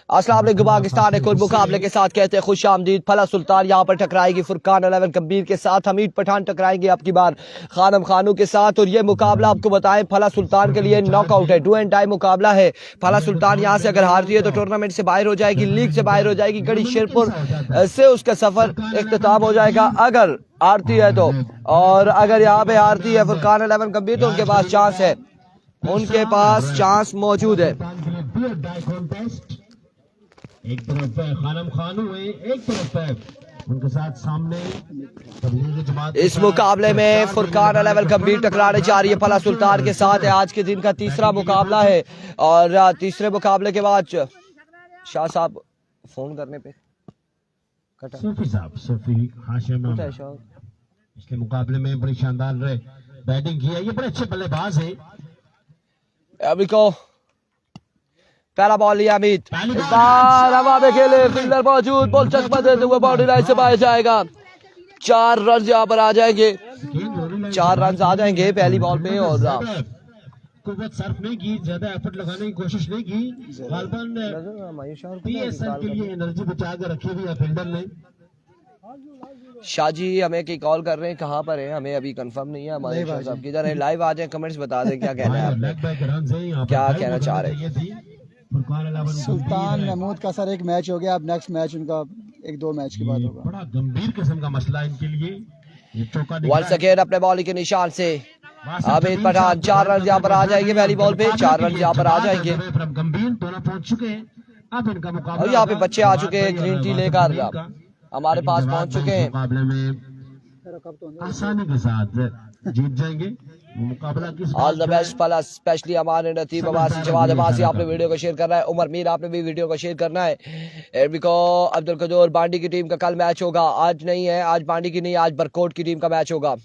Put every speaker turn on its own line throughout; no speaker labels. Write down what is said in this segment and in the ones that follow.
अस्सलाम वालेकुम। पाकिस्तान एक और मुकाबले के साथ कहते हैं खुश आमदीद। फला सुल्तान यहाँ पर टकराएगी फुरकान 11 कबीर के साथ। हमीद पठान टकराएंगे आपकी बार खानम खानू के साथ। और ये मुकाबला आपको बताएं फला सुल्तान के लिए नॉकआउट है, डू एंड डाई मुकाबला है। फला सुल्तान यहाँ से अगर हारती है तो टूर्नामेंट से बाहर हो जाएगी, लीग से बाहर हो जाएगी, गढ़ी शेरपुर से उसका सफर इख्तिताम हो जाएगा अगर हारती है तो। और अगर यहाँ पे हारती है फुरकान 11 कबीर तो उनके पास चांस है, उनके पास चांस मौजूद है।
एक तरफ है खानम खानू है, एक तरफ है उनके साथ सामने
इस मुकाबले में फुरकान 11 कबीर टकराने जा रही है फला सुल्तान के साथ। है आज के दिन का तीसरा मुकाबला है और तीसरे मुकाबले के बाद शाह साहब फोन करने पे कटा
सूफी साहब सूफी हाशिम इसके मुकाबले में बड़ी शानदार बैटिंग की है, ये बड़े अच्छे बल्लेबाज है।
अभी को पहला बॉल लिया अमित, इस बार हवा में खेले, फील्डर मौजूद, बॉल चकमा देते हुए बाउंड्री लाइन से बाहर जाएगा। 4 रन यहाँ पर आ जाएंगे, 4 रन आ जाएंगे पहली बॉल पे। और
कुव्वत सर्फ नहीं की, ज्यादा एफर्ट लगाने की कोशिश नहीं की, गालबन पीएसएल के लिए एनर्जी बचा कर रखी हुई है फील्डर ने।
शाह जी हमें की कॉल कर रहे हैं, कहाँ पर है हमें अभी कंफर्म नहीं है। हमारे शाह साहब किधर है, लाइव आ जाए, कमेंट्स बता दें क्या कहना है आपने, क्या कहना चाह रहे हैं।
सुल्तान महमूद का सर एक मैच हो गया, अब नेक्स्ट मैच उनका 1-2 मैच के बाद होगा।
बड़ा गंभीर किस्म का मसला इनके लिए।
वंस अगेन अपने बॉलिंग के निशान से अमित पठान, 4 रन यहाँ पर आ जाएंगे पहली बॉल पे, 4 रन यहाँ पर आ जाएंगे।
गंभीर दोनों पहुंच चुके हैं, अब इनका मुकाबला
और यहाँ पे बच्चे आ चुके हैं ग्रीन टी लेकर हमारे पास पहुंच चुके हैं।
मुकाबले में आसानी के साथ जीत जाएंगे मुकाबला।
ऑल द बेस्ट फला, स्पेशली हमारे नतीब अब्बासी, जवाद अब्बासी, आपने वीडियो को शेयर करना है। उमर मीर आपने भी वीडियो को शेयर करना है। एरबिको अब्दुल कदूर, बांडी की टीम का कल मैच होगा, आज नहीं है, आज बांडी की नहीं, आज बरकोट की टीम का मैच होगा।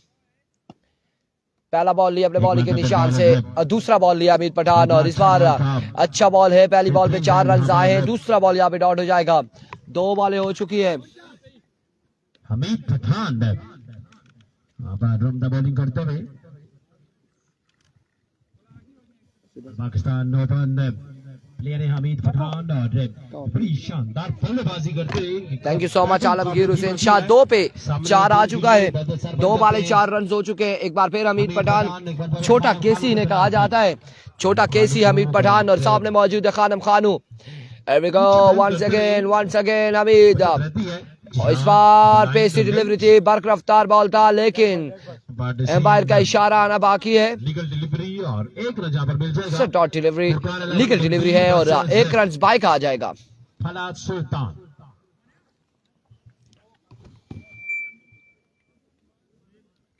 पहला बॉल लिया अपने बॉलिंग के निशान से और दूसरा बॉल लिया अमित पठान और इस बार अच्छा बॉल है। पहली बॉल पे 4 रन आए हैं, दूसरा बॉल यहाँ पे डॉट हो जाएगा। 2 बॉलें हो चुकी है।
हमीद पठान बॉलिंग करते हुए पाकिस्तान ओपन प्लेयर है हमीद पठान और बड़ी शानदार बल्लेबाजी करते हुए।
Thank you so much Alamgir Hussain Shah. 2 पे 4 आ चुका है, 2 बॉले 4 रन हो चुके हैं। एक बार फिर हमीद पठान, छोटा केसी इन्हें कहा जाता है, छोटा केसी हमीद पठान और सामने मौजूद है खानम खानू। वंस अगेन हमीद और इस बार पेसी डिलीवरी थी, बर्क रफ्तार बॉल था लेकिन एम्पायर का इशारा आना बाकी है।
लीगल डिलीवरी और 1 रन पर मिल जाएगा।
डॉट डिलीवरी, लीगल डिलीवरी है और 1 रन बाइक आ जाएगा।
फला सुल्तान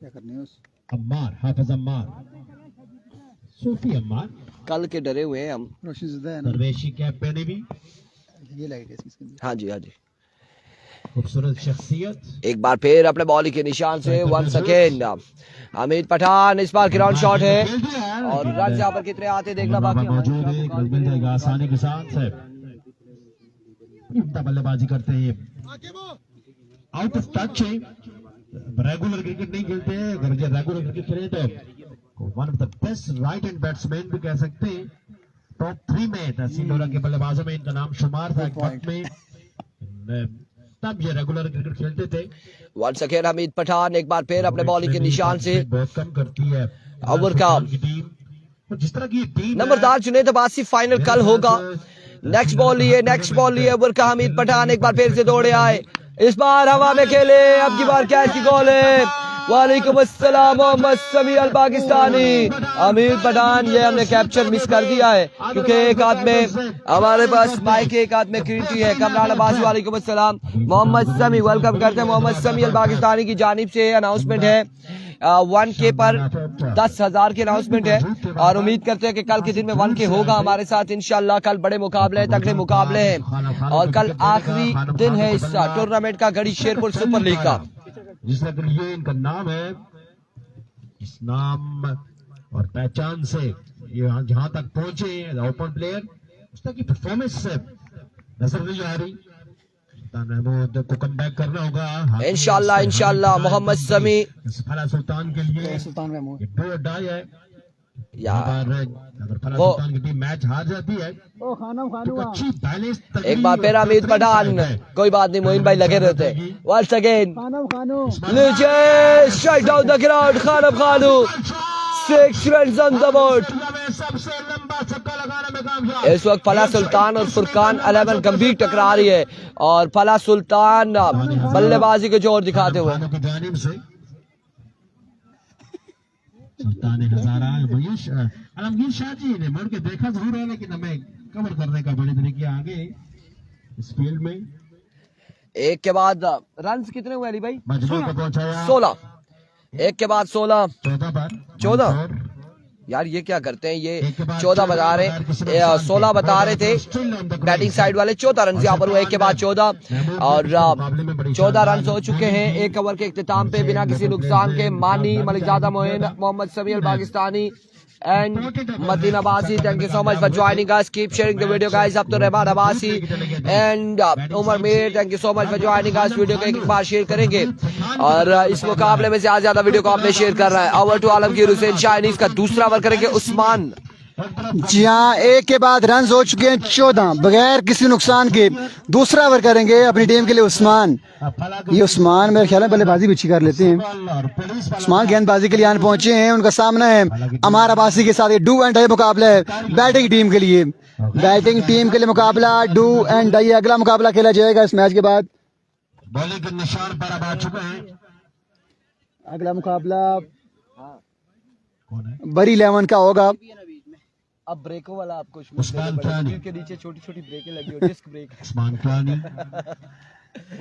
क्या करने है
अम्मार, हाफिज अम्मार, सूफी अम्मार,
कल के डरे हुए हैं हम।
रोशनज़दा है ना,
दरवेशी कैप पहने भी,
ये लाइट है इसके अंदर।
हाँ जी हाँ जी।
खूबसूरत शख्सियत।
एक बार फिर अपने बॉलिंग के निशान से वंस अगेन हमीद पठान, इस बार ग्राउंड शॉट है और रन यहाँ पर कितने आते देखना बाकी है।
मौजूद है, मिल जाएगा आसानी के साथ। बल्लेबाजी करते हैं, आउट ऑफ टच है, रेगुलर क्रिकेट नहीं खेलते हैं। अगर जो रेगुलर क्रिकेट खेले तो one of the best right hand batsman भी कह सकते हैं। टॉप 3 में तहसील डोरा के बल्लेबाजों में इनका नाम शुमार था एक वक्त में, तब ये रेगुलर क्रिकेट खेलते थे।
वंस अगेन हमीद पठान, एक बार फिर अपने बॉलिंग के निशान से
बहुत कम करती है
ओवर का
टीम, जिस तरह की टीम
नंबरदार जुनैद अब्बासी। फाइनल कल होगा। नेक्स्ट बॉल लिए ओवर का हमीद पठान, एक बार फिर से दौड़े आए, इस बार हवा में खेले, अब की बार कैच की कॉल है। वालेकुम अस्सलाम मोहम्मद समी अल पाकिस्तानी। हमीद पठान, ये हमने कैप्चर मिस कर दिया है क्योंकि एक हाथ में हमारे पास माइक, एक हाथ में क्रीटी है। कमरान अब्बासी वालेकुम अस्सलाम। मोहम्मद समी वेलकम करते हैं। मोहम्मद समी अल पाकिस्तानी की जानिब से अनाउंसमेंट है, 1K पर 10,000 की अनाउंसमेंट है और उम्मीद करते हैं कि कल के दिन में 1K होगा हमारे साथ इंशाल्लाह। कल बड़े मुकाबले हैं, तगड़े मुकाबले हैं और कल आखिरी दिन है इस टूर्नामेंट का, गढ़ी शेरपुर सुपर लीग का।
जिस तरह ये इनका नाम है, इस नाम और पहचान से ये जहां तक पहुंचे ओपन प्लेयर, उस तरह की परफॉर्मेंस से नजर नहीं आ रही। महमूद को कम बैक करना होगा
इंशाल्लाह। मोहम्मद समी
फला सुल्तान के लिए,
सुल्तान महमूद
डू और डाई है।
यार
अगर फला
वो-
सुल्तान की टीम मैच हार जाती है
ओ खानम खानू
तो अच्छी बैलेंस
एक बार फिर हमीद पठान, कोई बात नहीं, मोइन भाई लगे रहते हैं। वंस अगेन
खानम खानू
नीचे strike down the ground, Khanam Khanu 6 runs on the board.
सबसे लंबा छक्का लगाने में कामयाब।
इस वक्त फला सुल्तान और फुरकान 11 गंभीर टकरा रही है और फला सुल्तान बल्लेबाजी के जोर दिखाते हुए।
खानों की जानिब से सुल्तान हजारा आलमगीर शाह जी ने मुड़ के देखा जरूर है, लेकिन हमें कवर करने का बड़े तरीके आगे इस फील्ड में
एक के बाद रन कितने हुए अली भाई?
मजबूर को पहुंचाया
16। एक के बाद 16।
14 पर
14? यार ये क्या करते हैं, ये 14 बता रहे, 16 बता रहे थे बैटिंग साइड वाले। 14 रन यहाँ पर हुए, एक के बाद 14 और 14 रन हो चुके हैं एक ओवर के इख्तिताम पे बिना किसी नुकसान के। मानी, मलिकजादा Moin, Mohammad Sameer Pakistani and Mateen Abbasi, thank you so much for joining us. Keep sharing the video guys. अब तो Rahman Abbasi and Umar Mir, thank you so much for joining us. Video को एक बार शेयर करेंगे और इस मुकाबले में ज्यादा वीडियो को आपने शेयर कर रहा है। ओवर टू आलमगीर हुसैन शाह, इसका दूसरा ओवर करेंगे उस्मान।
जी हाँ, एक के बाद रन हो चुके हैं 14 बगैर किसी नुकसान के। दूसरा ओवर करेंगे अपनी टीम के लिए उस्मान। ये उस्मान मेरे ख्याल में बल्लेबाजी भी अच्छी कर लेते हैं। उस्मान गेंदबाजी के लिए आने पहुंचे हैं। उनका सामना है अमार अब्बासी के साथ। ये डू एंड डाई मुकाबला है बैटिंग टीम के लिए। बैटिंग टीम के लिए मुकाबला डू एंड डाई। अगला मुकाबला खेला जाएगा इस मैच के बाद।
बॉलिंग के निशान पर अब आ चुके हैं।
अगला मुकाबला
कौन है?
बरी 11 का होगा।
अब ब्रेकों वाला आपको
उस्मान खानी
के नीचे छोटी छोटी ब्रेकें लगी हो, डिस्क ब्रेक।
उस्मान खानी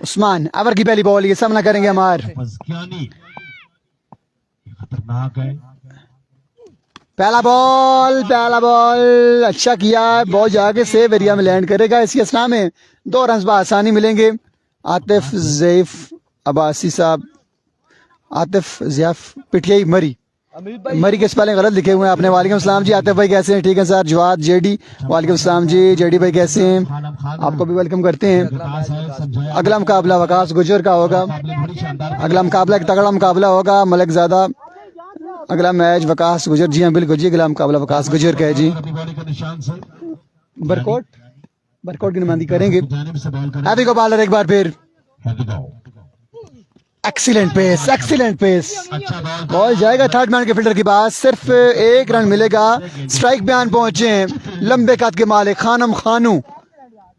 उस्मान ओवर की पहली बॉल, ये सामना करेंगे अमार।
मजकियानी खतरनाक है।
पहला बॉल अच्छा किया। बॉल जाके सेव एरिया में लैंड करेगा। इसके असना में 2 रन आसानी मिलेंगे। आतिफ ज़ैफ अब्बासी साहब, आतिफ ज़ैफ पिटियाई मरी, मरी के स्पेलिंग गलत लिखे हुए हैं आपने। वालेकुम सलाम जी आतिफ भाई, कैसे हैं? ठीक है सर। जवाद जेडी, वालेकुम सलाम जी। जेडी भाई कैसे हैं? आपको भी वेलकम करते हैं। अगला मुकाबला वकास गुजर का होगा। अगला मुकाबला एक तगड़ा मुकाबला होगा मलिकजादा। अगला मैच वकास गुजर, जी हाँ बिल्कुल जी, अगला मुकाबला वकास गुजर का है जी। बरकोट की नुमाइंदगी करेंगे। हैवी को बॉलर एक बार फिर। Excellent pace. बॉल जाएगा थर्ड मैन के फील्डर के पास। सिर्फ 1 रन मिलेगा। स्ट्राइक पे आन पहुंचे हैं लंबे कद के मालिक खानम खानू।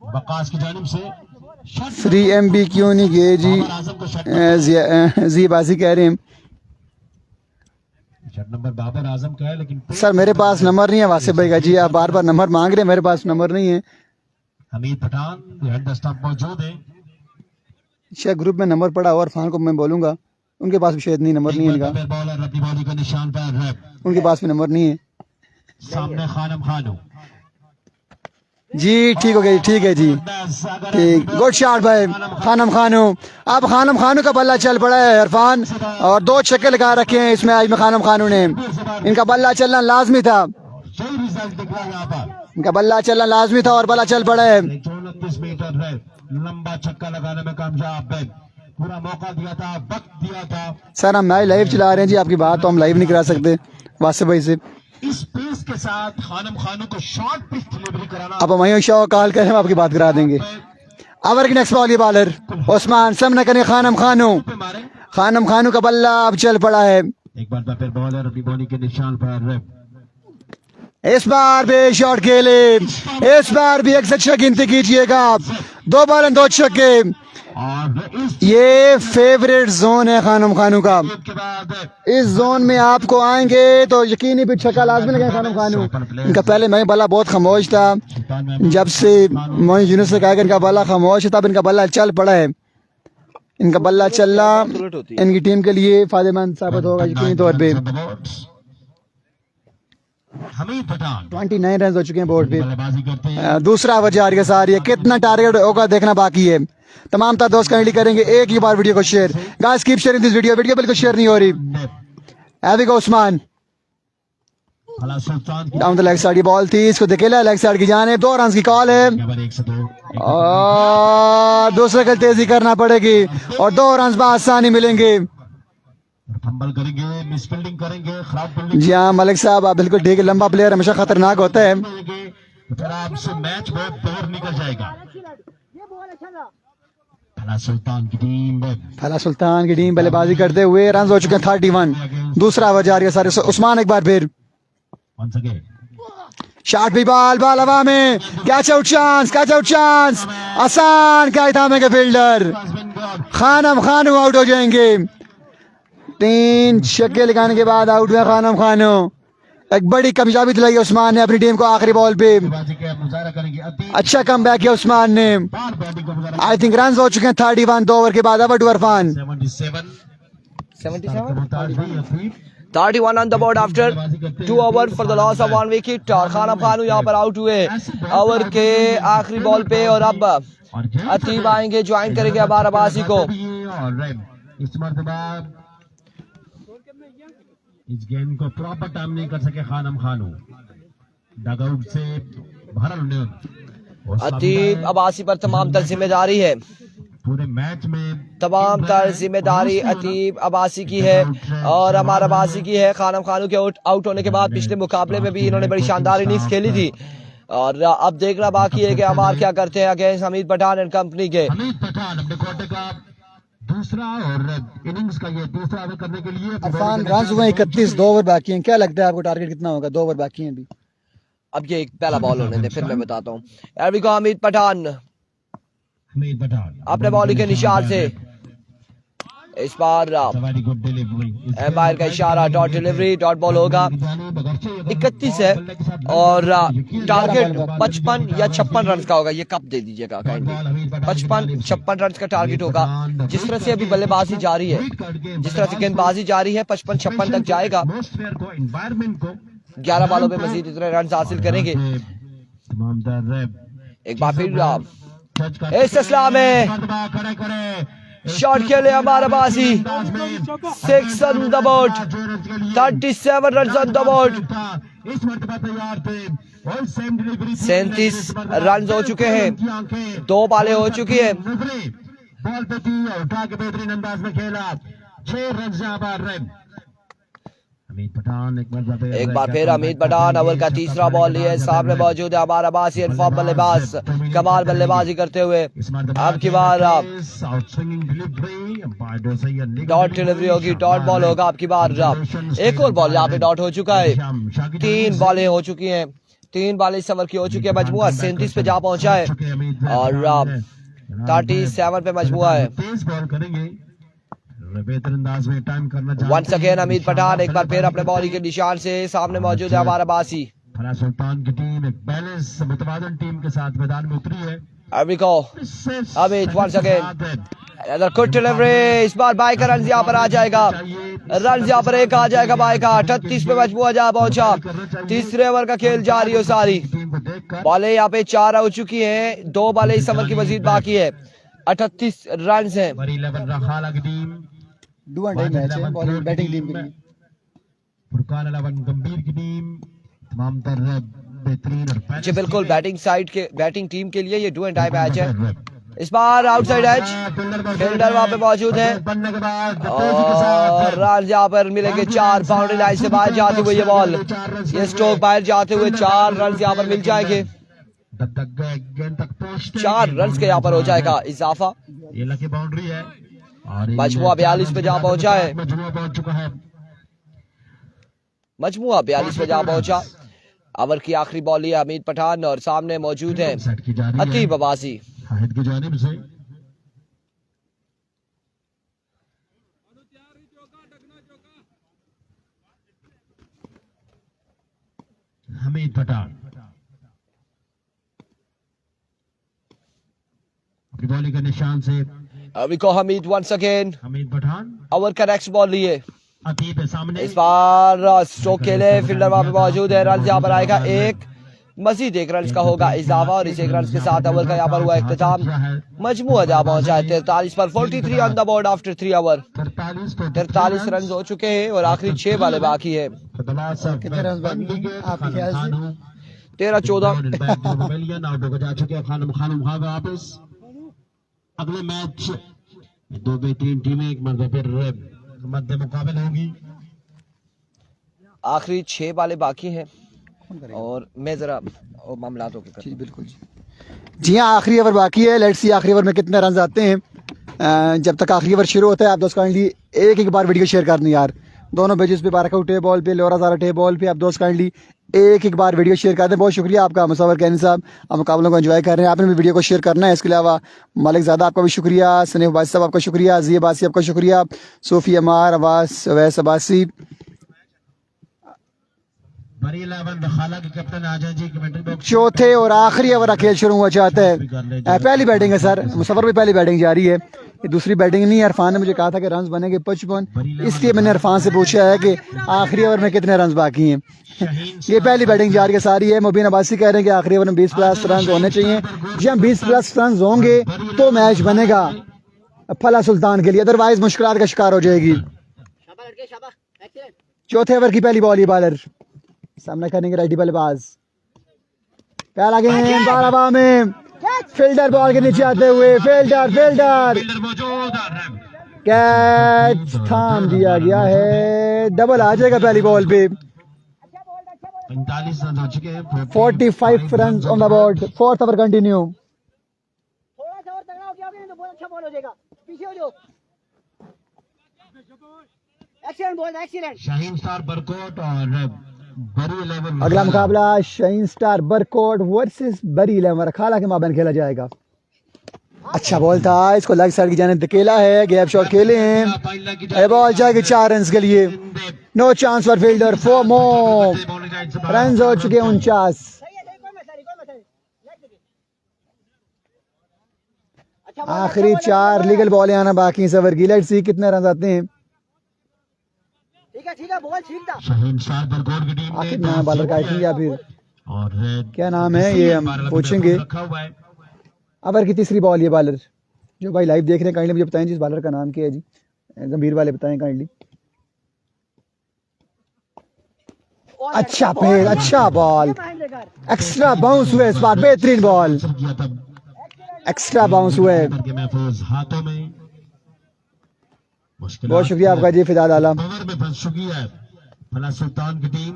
वकास की जानिब से
फ्री एमबी क्यों नहीं गए जी? जी बाजी कह रहे हैं
नंबर बाबर आजम का है, लेकिन
सर मेरे पास नंबर नहीं है वासिफ भाई का जी। आप बार बार नंबर मांग रहे हैं, मेरे पास नंबर नहीं है।
हमीद पठान हेड स्टाफ मौजूद है।
शायद ग्रुप में नंबर पड़ा और फान को मैं बोलूंगा, उनके पास भी शायद नहीं नंबर नहीं है इनका।
बॉलर अपनी बॉडी का निशान पर है,
उनके पास भी नंबर नहीं है
सामने खानम खानू
जी। ठीक हो गया जी, ठीक है जी, ठीक। गुड शॉट भाई खानम खानू। अब खानम खानू का बल्ला चल पड़ा है इरफान, और 2 छक्के लगा रखे हैं इस मैच में खानम खानू ने। इनका बल्ला चलना लाजमी था,
सही रिजल्ट दिख रहा है यहाँ पर।
इनका बल्ला चलना लाजमी था और बल्ला चल पड़ा है।
29 मीटर है, लंबा छक्का लगाने में कामयाब है। पूरा मौका दिया था, वक्त दिया था।
सर हम मैच लाइव चला रहे हैं जी, आपकी बात तो हम लाइव नहीं करा सकते वासिफ भाई से।
इस पेस के साथ खानम खानू को शॉर्ट पिच डिलीवरी कराना।
अब वहीं शो कॉल करें, हम आपकी बात करा देंगे। ओवर की नेक्स्ट बॉल, ये बॉलर उस्मान सामना करें खानम खानू। खानम खानू का बल्ला अब चल पड़ा है।
एक बार फिर बॉलर अपनी बॉडी के निशान पर है।
इस बार भी शॉट खेले, इस बार भी 1 छक्का गिनती कीजिएगा। 2 बॉल और 2 छक्के।
और
ये फेवरेट जोन है खानम खानू का।
के बाद
इस जोन में आपको आएंगे तो यकीनी भी छक्का लाजमी लगे खानम खानू। इनका पहले मैं बल्ला बहुत खामोश था, जब से मोइन यूनुस से कहा कि इनका बल्ला खामोश है तब इनका बल्ला चल पड़ा है। इनका बल्ला चलना इनकी टीम के लिए फायदेमंद साबित होगा यकीनी तौर पे।
हमीद पठान
29 रन हो चुके हैं बोर्ड पे।
बल्लेबाजी करते हैं।
दूसरा ओवर जारी के साथ ये कितना टारगेट होगा देखना बाकी है। तमाम दोस्त काइंडली करेंगे एक ही बार वीडियो को share. Guys keep sharing this video बिल्कुल शेयर नहीं हो रही। हैवी को उस्मान
फला सुल्तान की
डाउन द लेग साइड, ये बॉल थी, इसको धकेला लेग साइड की जानिब। 2 रन की कॉल है
खबर 102
और दूसरे कल तेजी करना पड़ेगी और 2 रन आसानी मिलेंगे।
फंबल करेंगे, मिसफील्डिंग करेंगे, खराब फील्डिंग
जी हाँ मलिक साहब आप बिल्कुल ठीक है, लंबा प्लेयर हमेशा खतरनाक होता है।
करेंगे तो फिर आपसे मैच बहुत दूर निकल जाएगा। फला सुल्तान की टीम
फला सुल्तान की टीम बल्लेबाजी करते हुए रन हो चुके हैं 31। दूसरा ओवर जारी है सारे उस्मान एक बार फिर
once again
शॉट भी बॉल हवा में, कैच आउट चांस आसान क्या थामे के फील्डर खानम खानू आउट हो जाएंगे। 3 छक्के लगाने के बाद आउट हुआ खानम खानू। एक बड़ी कामयाबी दिलाई है उस्मान ने अपनी टीम को आखिरी बॉल पे।
बाजी का मुजाहरा करेंगे।
अच्छा कम बैक किया उस्मान ने।
बार बैटिंग का मुजाहरा
आई थिंक रन हो चुके हैं 31 2 ओवर के बाद। अवर to Irfan
77
31 on the board after 2 overs for the loss of 1 wicket और खानम खानू यहाँ पर आउट हुए ओवर के आखिरी बॉल पे। और अब अतीब आएंगे, ज्वाइन करेंगे अबार अब्बासी को।
और इस मर्तबा इस गेंद को प्रॉपर टाइम नहीं कर सके खानम खानू, डगआउट से बाहर उन्हें
अतीब अब्बासी पर तमाम तर जिम्मेदारी है,
पूरे मैच में
तमाम तर जिम्मेदारी अतीब अब्बासी की है और अमार अब्बासी की है। खानम खानू के आउट होने के बाद पिछले मुकाबले में भी इन्होंने बड़ी शानदार इनिंग्स खेली थी और अब देखना बाकी है कि अमार क्या करते हैं against Hamid Pathan and company के।
हमीद पठान अपने कोटे का दूसरा और इनिंग्स का ये दूसरा ओवर करने के लिए
इरफान रन हुए 31 2 ओवर बाकी हैं। क्या लगता है आपको टारगेट कितना होगा? 2 ओवर बाकी हैं अभी।
अब ये एक पहला बॉल होने दे फिर मैं बताता हूँ। अभी को हमीद पठान
हमीद पठान
अपने बॉलिंग के निशान से इस बार
वेरी गुड डिलीवरी,
एम्पायर का इशारा, डॉट डिलीवरी, डॉट बॉल होगा। 31 है और टारगेट 55 या 56 रन का होगा। ये कब दे दीजिएगा, 55-56 रन का टारगेट होगा। जिस तरह से अभी बल्लेबाजी जारी है, जिस तरह से गेंदबाजी जारी है, 55-56 तक जाएगा। 11 बॉलों पे मजीद इतने रन हासिल करेंगे। एक बार फिर इस सिलसिला में शॉट खेले हमारा बासी 6 on the board, 37 run on the board. 37 run हो चुके हैं, 2 बॉलें हो चुकी है।
बॉल पे थी और उठा के बेहतरीन अंदाज में खेला, 6 रन यहाँ पर। हमीद पठान एक
बार फिर हमीद पठान ओवर का तीसरा बॉल लिए सामने मौजूद है हमारा बासी इनफॉर्म बल्लेबाज, कमाल बल्लेबाजी करते हुए। अब की बार डॉट डिलीवरी होगी, डॉट बॉल होगा। अब की बार एक और बॉल यहाँ पे डॉट हो चुका है। 3 बॉलें हो चुकी हैं, 3 बॉलें इस ओवर की हो चुकी है। मजमुआ 37 पे जा पहुंचा है और 37 पे मजमुआ है।
बेहतर अंदाज में टाइम करना
वंस अगेन हमीद पठान एक बार फिर अपने बॉलिंग के निशान से सामने मौजूद है हमारा बासी।
फला सुल्तान की टीम एक बैलेंस मुतवाज़िन टीम के साथ मैदान में उतरी है।
अबिको Amit once again other good delivery. इस बार बाई का रन यहाँ पर आ जाएगा, रन यहाँ पर एक आ जाएगा बाई का। 38 पे मजमुआ जा पहुंचा। तीसरे ओवर का खेल जारी हो सारी बॉलें यहाँ पे 4 हो चुकी हैं, 2 बॉलें इस ओवर की मजीद बाकी है। 38 रन है।
डू एंड डाई मैच है बॉलिंग बैटिंग टीम के लिए।
फुरकान 11 गंभीर की टीम तमाम तर बेहतरीन और
जी बिल्कुल बैटिंग टीम के लिए ये डू एंड डाई मैच है। इस बार आउटसाइड एज फील्डर वहां पे मौजूद है और रन यहाँ पर मिलेंगे 4। बाउंड्री लाइन से बाहर जाते हुए ये बॉल, ये स्ट्रोक बाहर जाते हुए 4 रन यहाँ पर मिल जाएंगे। 4 रन के यहाँ पर हो जाएगा इजाफा।
ये लकी बाउंड्री है और
मजमुआ 42 पे जा पहुंचा है।
मजमुआ पहुंच चुका है।
मजमुआ 42 पे जा पहुंचा। ओवर की आखिरी बॉल है हमीद पठान और सामने मौजूद है अतीब अब्बासी।
हाहिद की जानिब से हमीद पठान अपनी बॉलिंग के निशान से।
अभी को Hamid once again
Hamid Pathan
over का नेक्स्ट बॉल लिए।
अतीब सामने
इस बार स्ट्रोक खेले, फील्डर वहां पे मौजूद है। रन यहाँ पर आएगा एक, मजीद 1 रन का होगा इजाफा और इस 1 रन के साथ ओवर का यहाँ पर हुआ इख्तिताम। मजमुआ जा पहुंचा है 43 पर। 43 on the board after 3 over. 43 run हो चुके हैं और आखिरी 6 बॉलें बाकी है।
कितने रन बाकी हैं आपके ख्याल से?
13-14
जा चुके हैं। खानम वापस अगले मैच 2 बेहतरीन टीमें एक मरतबा फिर मध्य मुकाबले होगी।
आखिरी 6 बालें बाकी हैं और मैं जरा मामलातों के
जी बिल्कुल जी हाँ, आखिरी ओवर बाकी है। लेट्स सी आखिरी ओवर में कितने रन आते हैं। जब तक आखिरी ओवर शुरू होता है आप दोस्त काइंडली एक बार वीडियो शेयर करनी यार। दोनों पेजेस पे बारकाउट है बॉल पे, लोरा ज़ारा है बॉल पे। आप दोस्त काइंडली एक बार वीडियो शेयर कर दें। बहुत शुक्रिया आपका मुसव्वर कैनी साहब, आप मुकाबलों को एंजॉय कर रहे हैं। आपने भी वीडियो को शेयर करना है। इसके अलावा मालिक ज़ादा आपका भी शुक्रिया, सनीफ बासी साहब आपका शुक्रिया, ज़ी बासी आपका शुक्रिया, सूफी अमार, अवास वैस अबासी।
बड़ी 11 रखाला के कैप्टन आ जाए जी कमेंट्री बॉक्स।
चौथे और आखिरी ओवर खेल शुरू हुआ चाहता है। पहली बैटिंग है सर, मुसव्वर भी पहली बैटिंग जारी है। ये दूसरी बैटिंग नहीं है। इरफान ने मुझे कहा था कि रन्स बनेंगे 55, इसलिए मैंने इरफान से पूछा है कि आखिरी ओवर में कितने रन्स बाकी हैं। ये पहली बैटिंग जारी है सारी है। मुबीन अब्बासी कह रहे हैं कि आखिरी ओवर में 20+ रन होने चाहिए। जी हम 20+ रन होंगे तो मैच बनेगा फला सुल्तान के लिए, अदरवाइज मुश्किलात का शिकार हो जाएगी। चौथे ओवर की पहली बॉल, ये बॉलर सामना करेंगे राइटी बल्लेबाज। पहला गेंद बाल हवा में, फील्डर बॉल के नीचे आते हुए, फील्डर कैच थाम दिया गया है। डबल आ जाएगा पहली बॉल पे।
45 रन हो चुके हैं।
45 run on the board. Fourth over continue.
थोड़ा सा और तगड़ा हो गया तो बहुत अच्छा बॉल हो जाएगा। पीछे हो जाओ। Excellent ball, excellent.
Shaheen star Barkot और बरी 11।
अगला मुकाबला शाहीन स्टार बरकोट वर्सेस बरी 11 खाला के माबैन खेला जाएगा। अच्छा बॉल था, इसको लेग साइड की जानिब धकेला है। गैप शॉट खेले हैं। बॉल जाएगी 4 रन के लिए। No chance for fielder, 4 more run हो चुके 49। आखिरी 4 लीगल बॉलें आना बाकी हैं सवर की। लेट्स सी कितने रन आते हैं।
ठीक है बॉल ठीक था।
शाहीन स्टार बरकोट की टीम
आखिर नाम बॉलर का ही या फिर
और
क्या नाम है ये हम पूछेंगे।
रखा हुआ है।
ओवर की तीसरी बॉल, ये बॉलर जो भाई लाइव देख रहे हैं काइंडली मुझे बताएं जिस बॉलर का नाम क्या है जी। गंभीर वाले बताएं काइंडली। अच्छा पेड़, अच्छा बॉल, एक्स्ट्रा बाउंस हुए इस बार, बेहतरीन बॉल,
किया था
एक्स्ट्रा बाउंस हुए।
करके महफूज हाथों में। मुश्किल
बहुत शुक्रिया आपका जी फिदाद आलम।
ओवर में फंस चुकी है फला सुल्तान की टीम।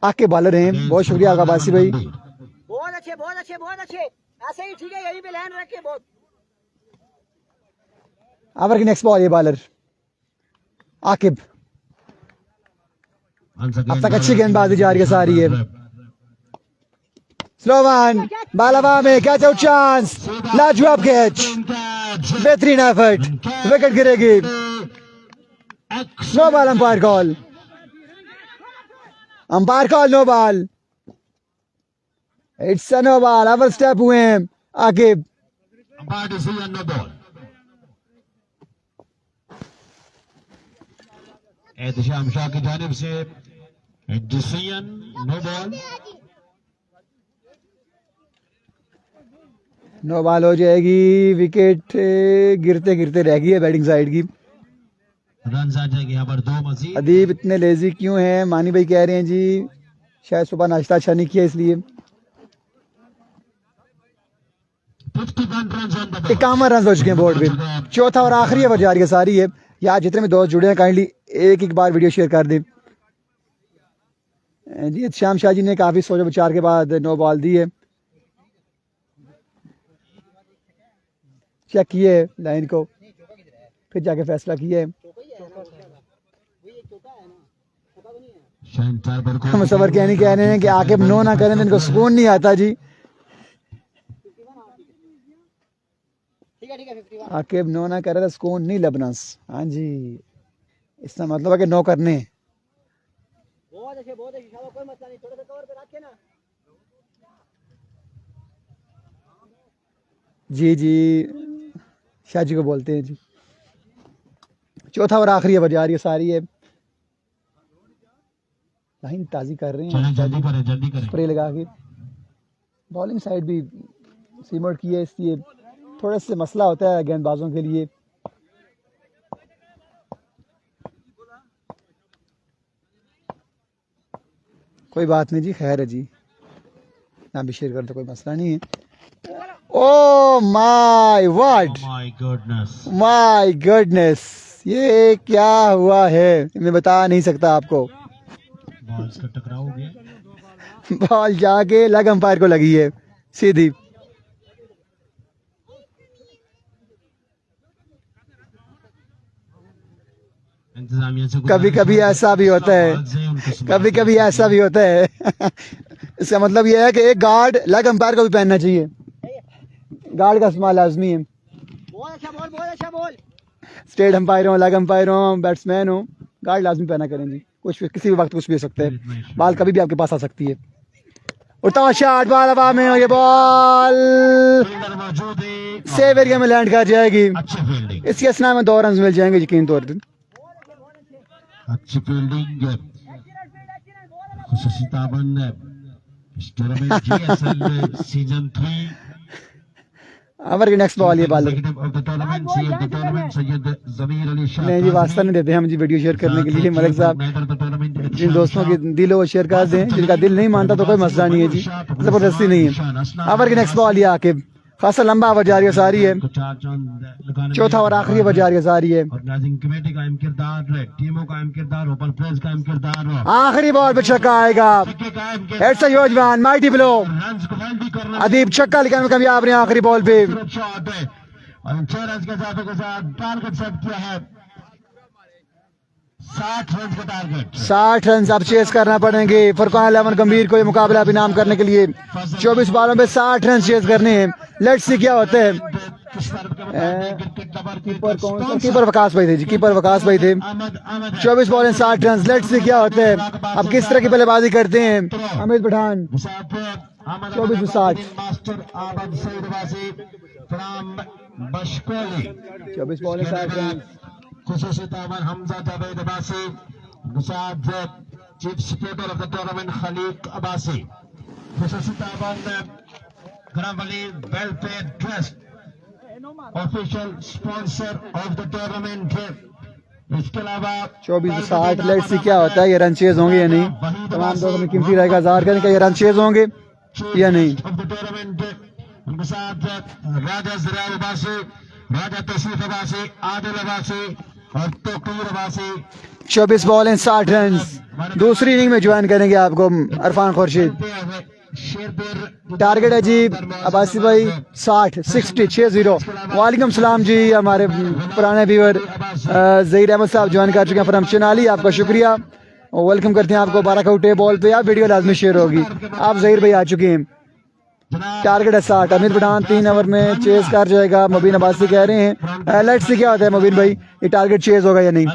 आके बॉलर हैं, बहुत शुक्रिया आपका बासी भाई।
बहुत अच्छे बहुत अच्छे बहुत अच्छे। ऐसे ही ठीक है, यहीं पे लाइन रख के बहुत।
ओवर की नेक्स्ट बॉल, ये बॉलर आकिब। अब तक अच्छी गेंदबाजी जा रही है सारी है। स्लो वन, बालावा में कैच आउट चांस, लाजवाब कैच, बेहतरीन एफर्ट, विकेट गिरेगी। No ball, umpire call, umpire call no ball. It's a no ball. Over step हुए हैं Aqib.
Umpire decision no ball. Ehtesham Shah की जानिब से decision no ball.
No ball हो जाएगी। विकेट गिरते गिरते रह गई है बैटिंग साइड की।
रन आ जाएंगे यहाँ पर 2 मजीद।
अदीब इतने लेजी क्यों हैं? मानी भाई कह रहे हैं जी शायद सुबह नाश्ता अच्छा नहीं किया इसलिए।
51 रन
51 रन हो चुके हैं बोर्ड पे। चौथा और आखिरी ओवर जारी है सारी है। यार जितने भी दोस्त जुड़े हैं काइंडली एक बार वीडियो शेयर कर दें जी। श्याम शाह जी ने काफी सोच विचार के बाद नो बॉल दी है। चेक किए लाइन को, फिर जाके फैसला किया है। मुसव्वर कहनी कह रहे हैं कि आकिब नो ना करें तो इनको सुकून नहीं आता जी। आकिब नो ना करे तो सुकून नहीं लबना। हाँ जी, इसका मतलब है कि नो करने।
बहुत अच्छे बहुत अच्छे, कोई मसला नहीं। थोड़ा सा कवर पे रखे ना।
जी जी शाह जी को बोलते हैं जी। चौथा और आखिरी ओवर जा रही है सारी है। लाइन ताजी कर रहे हैं,
जल्दी करें।
स्प्रे लगा के। बॉलिंग साइड भी सीमोट की है, इसलिए थोड़ा सा मसला होता है गेंदबाजों के लिए। कोई बात नहीं जी, खैर है जी, ना भी शेयर कर दो, कोई मसला नहीं है। Oh my word,
my goodness.
My goodness. ये क्या हुआ है मैं बता नहीं सकता आपको।
बॉल इसका टकराव हो गया।
बॉल जाके लेग अंपायर को लगी है सीधी।
इंतजामिया से
कभी कभी ऐसा भी होता है, कभी कभी ऐसा भी होता है। इसका मतलब यह है कि एक गार्ड लेग अंपायर को भी पहनना चाहिए। गार्ड का इस्तेमाल लाजमी है।
बहुत अच्छा बॉल, बहुत अच्छा बॉल।
स्टेट अंपायर हो, लेग अंपायर हो, बैट्समैन हो, गार्ड लाजमी पहना करें जी। कुछ भी किसी भी वक्त कुछ भी हो सकता है। बॉल कभी भी आपके पास आ सकती है। उठता हुआ शॉट, बॉल हवा में, और ये बॉल
फील्डर मौजूद है।
सेव एरिया में लैंड कर जाएगी।
अच्छी फील्डिंग,
इसके असना में 2 रन मिल जाएंगे यकीन तौर पर।
अच्छी फील्डिंग। खुशूसी ताबन इस टूर्नामेंट GSL सीजन 3
अमर की नेक्स्ट बॉल ये ball
of the tournament Syed Zameer Ali Shah.
नहीं जी, वास्ता नहीं देते हम जी वीडियो शेयर करने के लिए। मलिक साहब, जिन दोस्तों के दिल हो शेयर कर दें, जिनका दिल नहीं मानता तो कोई मसला नहीं है जी, जबरदस्ती नहीं है। अमर की नेक्स्ट बॉल ये आकिब, खासा लंबा ओवर जारी सारी है। चौथा और आखिरी ओवर जारी सारी है।
ऑर्गेनाइजिंग कमेटी का अहम किरदार, टीमों का अहम किरदार, ओपन प्लेयर्स का अहम किरदार।
आखिरी बॉल पे छक्का आएगा। Heads a huge one, mighty blow.
Run को फील्ड भी करना,
अदीब छक्का लेकर में कामयाब रहे आखिरी बॉल पे।
शॉट है और 6 रन के इजाफे के साथ टारगेट सेट किया है। 60 रन का टारगेट।
60 रन अब चेस करना पड़ेंगे फुरकान अहमद गंभीर को ये मुकाबला भी नाम करने के लिए। 24 बॉलों में 60 रन चेस करने हैं। लेट्स सी क्या होता है। कीपर वकास भाई थे जी, कीपर वकास भाई थे। 24 बॉल 60 रन। लेट्स सी क्या होता है। अब किस तरह की बल्लेबाजी करते हैं अमित पठान। 24 में 60, 24 बॉल 60 रन।
खुशूसी ताबन हमजा जावेद अब्बासी, निशाद chief supporter of the tournament Khaliq Abbasi. खुशूसी ताबन ग्रामवली welfare trust official sponsor of the tournament. इसके अलावा
24 में 60। लेट्स सी क्या होता है, ये रन चेज होंगे या नहीं। तमाम दोस्तों में कीमती रहेगा जार करने का, ये रन चेज होंगे या नहीं।
ऑफ द टूर्नामेंट उनके साथ राजा जराब अब्बासी, राजा तशरीफ अब्बासी, आदिल अब्बासी और तोकीर अब्बासी।
24 ball 60 run. दूसरी इनिंग में ज्वाइन करेंगे आपको अरफान खुर्शीद। टारगेट है जी अब्बासी भाई 60, 60। वालेकुम सलाम जी, हमारे पुराने व्यूअर ज़हीर अहमद साहब ज्वाइन कर चुके हैं फ्रॉम चनाली, आपका शुक्रिया और वेलकम करते हैं आपको। 12 का उठे बॉल पे आप वीडियो लाजमी शेयर होगी। आप ज़हीर भाई आ चुके हैं। टारगेट है 60। अमीर पठान 3 ओवर में चेज कर जाएगा। मुबीन अब्बासी कह रहे हैं लेट्स सी क्या होता है मुबीन भाई, ये टारगेट चेज होगा या नहीं।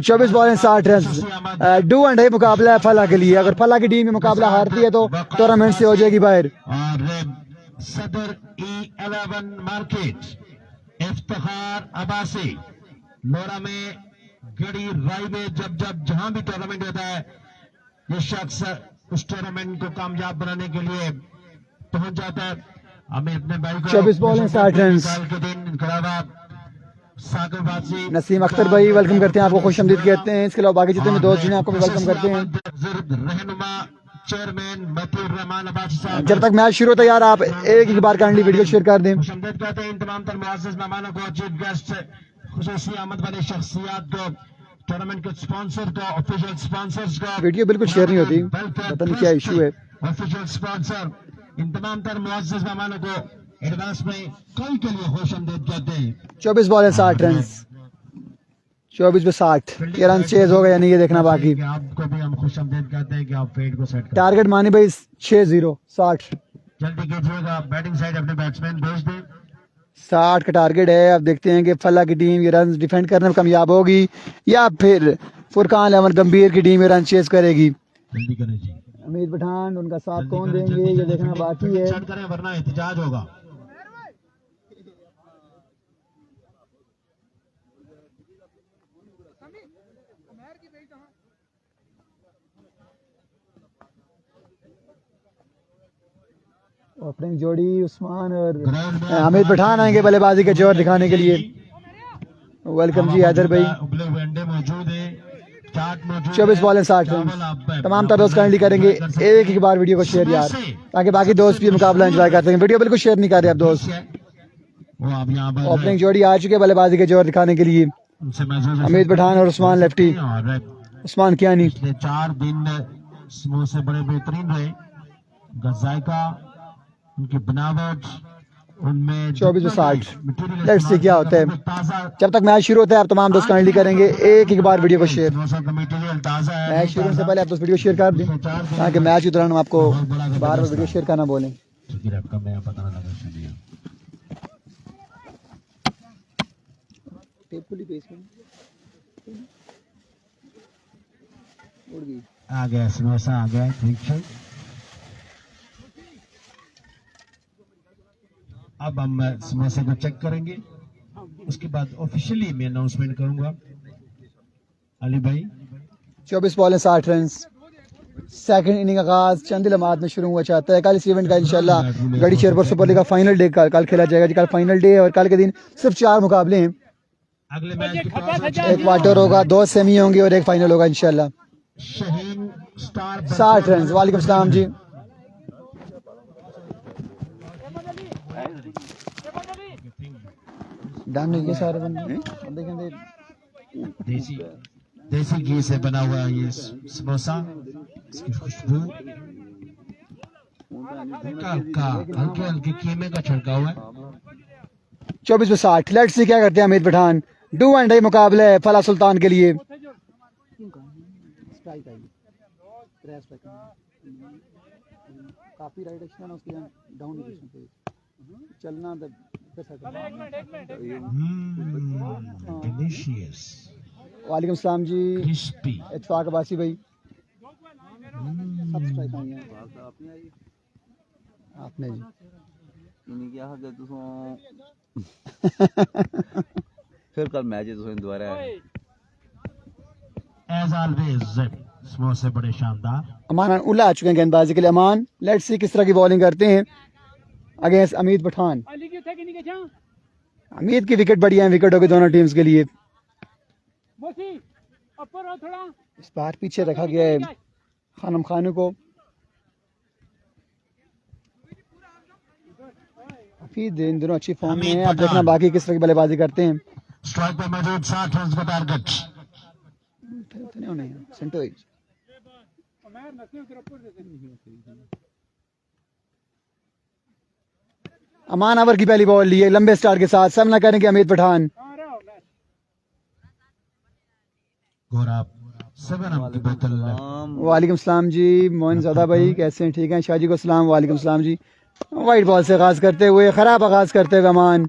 24 ball 60 run. Do and die मुकाबला है फला के लिए। अगर फला की टीम में मुकाबला हारती है तो टूर्नामेंट से हो जाएगी बाहर।
और सदर E11 मार्केट इफ्तिखार अब्बासी, लोरा में गड़ी राई में जब जहां भी टूर्नामेंट होता है ये शख्स उस टूर्नामेंट को कामयाब बनाने के लिए पहुंच जाता है। हमें अपने भाई को
24 बॉल 60 रन।
के दिन साकिब
नसीम अख्तर भाई वेलकम करते हैं आपको, खुशआमदीद कहते हैं। इसके अलावा बाकी जितने भी दोस्त जिन्हें आपको भी वेलकम करते हैं।
रहनुमा चेयरमैन मतीउर रहमान अब्बासी साहब,
जब तक मैच शुरू होता है यार आप एक बार काइंडली वीडियो शेयर कर दें।
खुशामदीद कहते हैं इन तमाम तर मुअज़्ज़ज़ मेहमानों को, चीफ गेस्ट, खुसूसी आमद वाले शख्सियात को, टूर्नामेंट के स्पॉन्सर को, ऑफिशियल स्पॉन्सर्स को।
वीडियो बिल्कुल शेयर नहीं होती, पता नहीं क्या इशू है।
ऑफिशियल स्पॉन्सर इन तमाम तर मुअज़्ज़ज़ मेहमानों को एडवांस में कल के लिए खुशामदीद कहते हैं।
24 बॉल 60 रन। 24 पे 60 ये रन चेज हो गया या नहीं ये देखना बाकी।
आपको भी हम खुशामदीद कहते हैं कि आप फील्ड को सेट करें।
टारगेट मानी भाई 60 60
जल्दी कीजिएगा, बैटिंग साइड अपने बैट्समैन भेज दें।
60 का टारगेट है। अब देखते हैं कि फला की टीम ये रन डिफेंड करने में कामयाब होगी या फिर फुरकान अहमद गंभीर की टीम ये रन चेज करेगी।
जल्दी करें जी,
अमीर पठान उनका साथ कौन देंगे ये देखना बाकी है।
सेट करें वरना एहतजाज होगा।
ओपनिंग जोड़ी उस्मान और अमीर पठान आएंगे बल्लेबाजी के जोर दिखाने के लिए। वेलकम जी हैदर भाई।
उबले हुए अंडे मौजूद है, चाट मौजूद है।
24 बॉल 60 रन। तमाम तरह दोस्त काइंडली करेंगे एक एक बार वीडियो को शेयर यार, ताकि बाकी दोस्त भी मुकाबला एंजॉय कर सकें। वीडियो बिल्कुल शेयर नहीं कर रहे आप दोस्त।
वो आप यहाँ पर
ओपनिंग जोड़ी आ चुके बल्लेबाजी के जोर दिखाने के लिए।
उनसे महसूस हो
अमीद पठान और उस्मान लेफ्टी,
और
उस्मान कियानी।
पिछले 4 दिन समोसे बड़े बेहतरीन रहे। जायका, उनकी बनावट, उनमें
24-60। लेट्स सी क्या होता है। जब तक मैच शुरू होता है आप तमाम दोस्त काइंडली करेंगे एक बार वीडियो को शेयर।
मटेरियल ताजा है।
मैच शुरू होने से पहले आप दोस्त वीडियो शेयर कर दें ताकि मैच के दौरान हम आपको बार बार वीडियो शेयर करना बोलें।
आपका मैं पता लगा चलिए। आ गया समोसा, आ गया, ठीक है। अब हम समोसे को चेक करेंगे, उसके बाद ऑफिशियली मैं अनाउंसमेंट करूंगा। अली भाई
24 बॉल 60 रन। सेकंड इनिंग आगाज चंद लम्हात में शुरू हुआ चाहता है। कल इस इवेंट का इंशाल्लाह गढ़ी शेरपुर सुपर लीग का फाइनल डे कल खेला जाएगा जी। कल फाइनल डे है और कल के दिन सिर्फ 4 मुकाबले हैं।
अगले मैच
एक क्वार्टर होगा, 2 सेमी होंगे और एक फाइनल होगा इंशाल्लाह।
Shaheen star
60 run. वालेकुम सलाम जी। डन ये सारे बंदे कहते
देसी देसी घी से बना हुआ ये समोसा, इसकी खुशबू हल्का हल्के हल्के कीमे का छिड़का हुआ है।
24-60। लेट्स सी क्या करते हैं अमीद पठान। डू एंड डाई मुकाबला है फला सुल्तान के लिए। काफी राइट एक्शन उसके डाउन चलना
डिलीशियस।
वालेकुम सलाम जी।
क्रिस्पी
इत्तेफाक अब्बासी भाई। आपने जी
फिर कल मैच है दोबारा
एज ऑलवेज समोसे बड़े शानदार।
अमान उल्ला आ चुके हैं गेंदबाजी के लिए। अमान लेट्स सी किस तरह की बॉलिंग करते हैं अगेंस्ट अमीद पठान। अमीद की विकेट बढ़िया है, विकेट होगी दोनों टीम्स के लिए। इस बार पीछे रखा गया है खानम खानू को। हफीज इन दोनों अच्छी फॉर्म में है। अब देखना बाकी किस तरह की बल्लेबाजी करते हैं।
स्ट्राइक पे मौजूद 60 रन का टारगेट।
अमान अवर की पहली बॉल ली है लंबे स्टार्ट के साथ। सामना करेंगे अमीद पठान।
गोरा 7 रन की बोतल।
वालेकुम सलाम जी। मोहन ज़ादा भाई कैसे हैं? ठीक हैं। शाहजी को सलाम। वालेकुम सलाम जी। वाइट बॉल से आगाज करते हुए खराब आगाज करते हुए अमान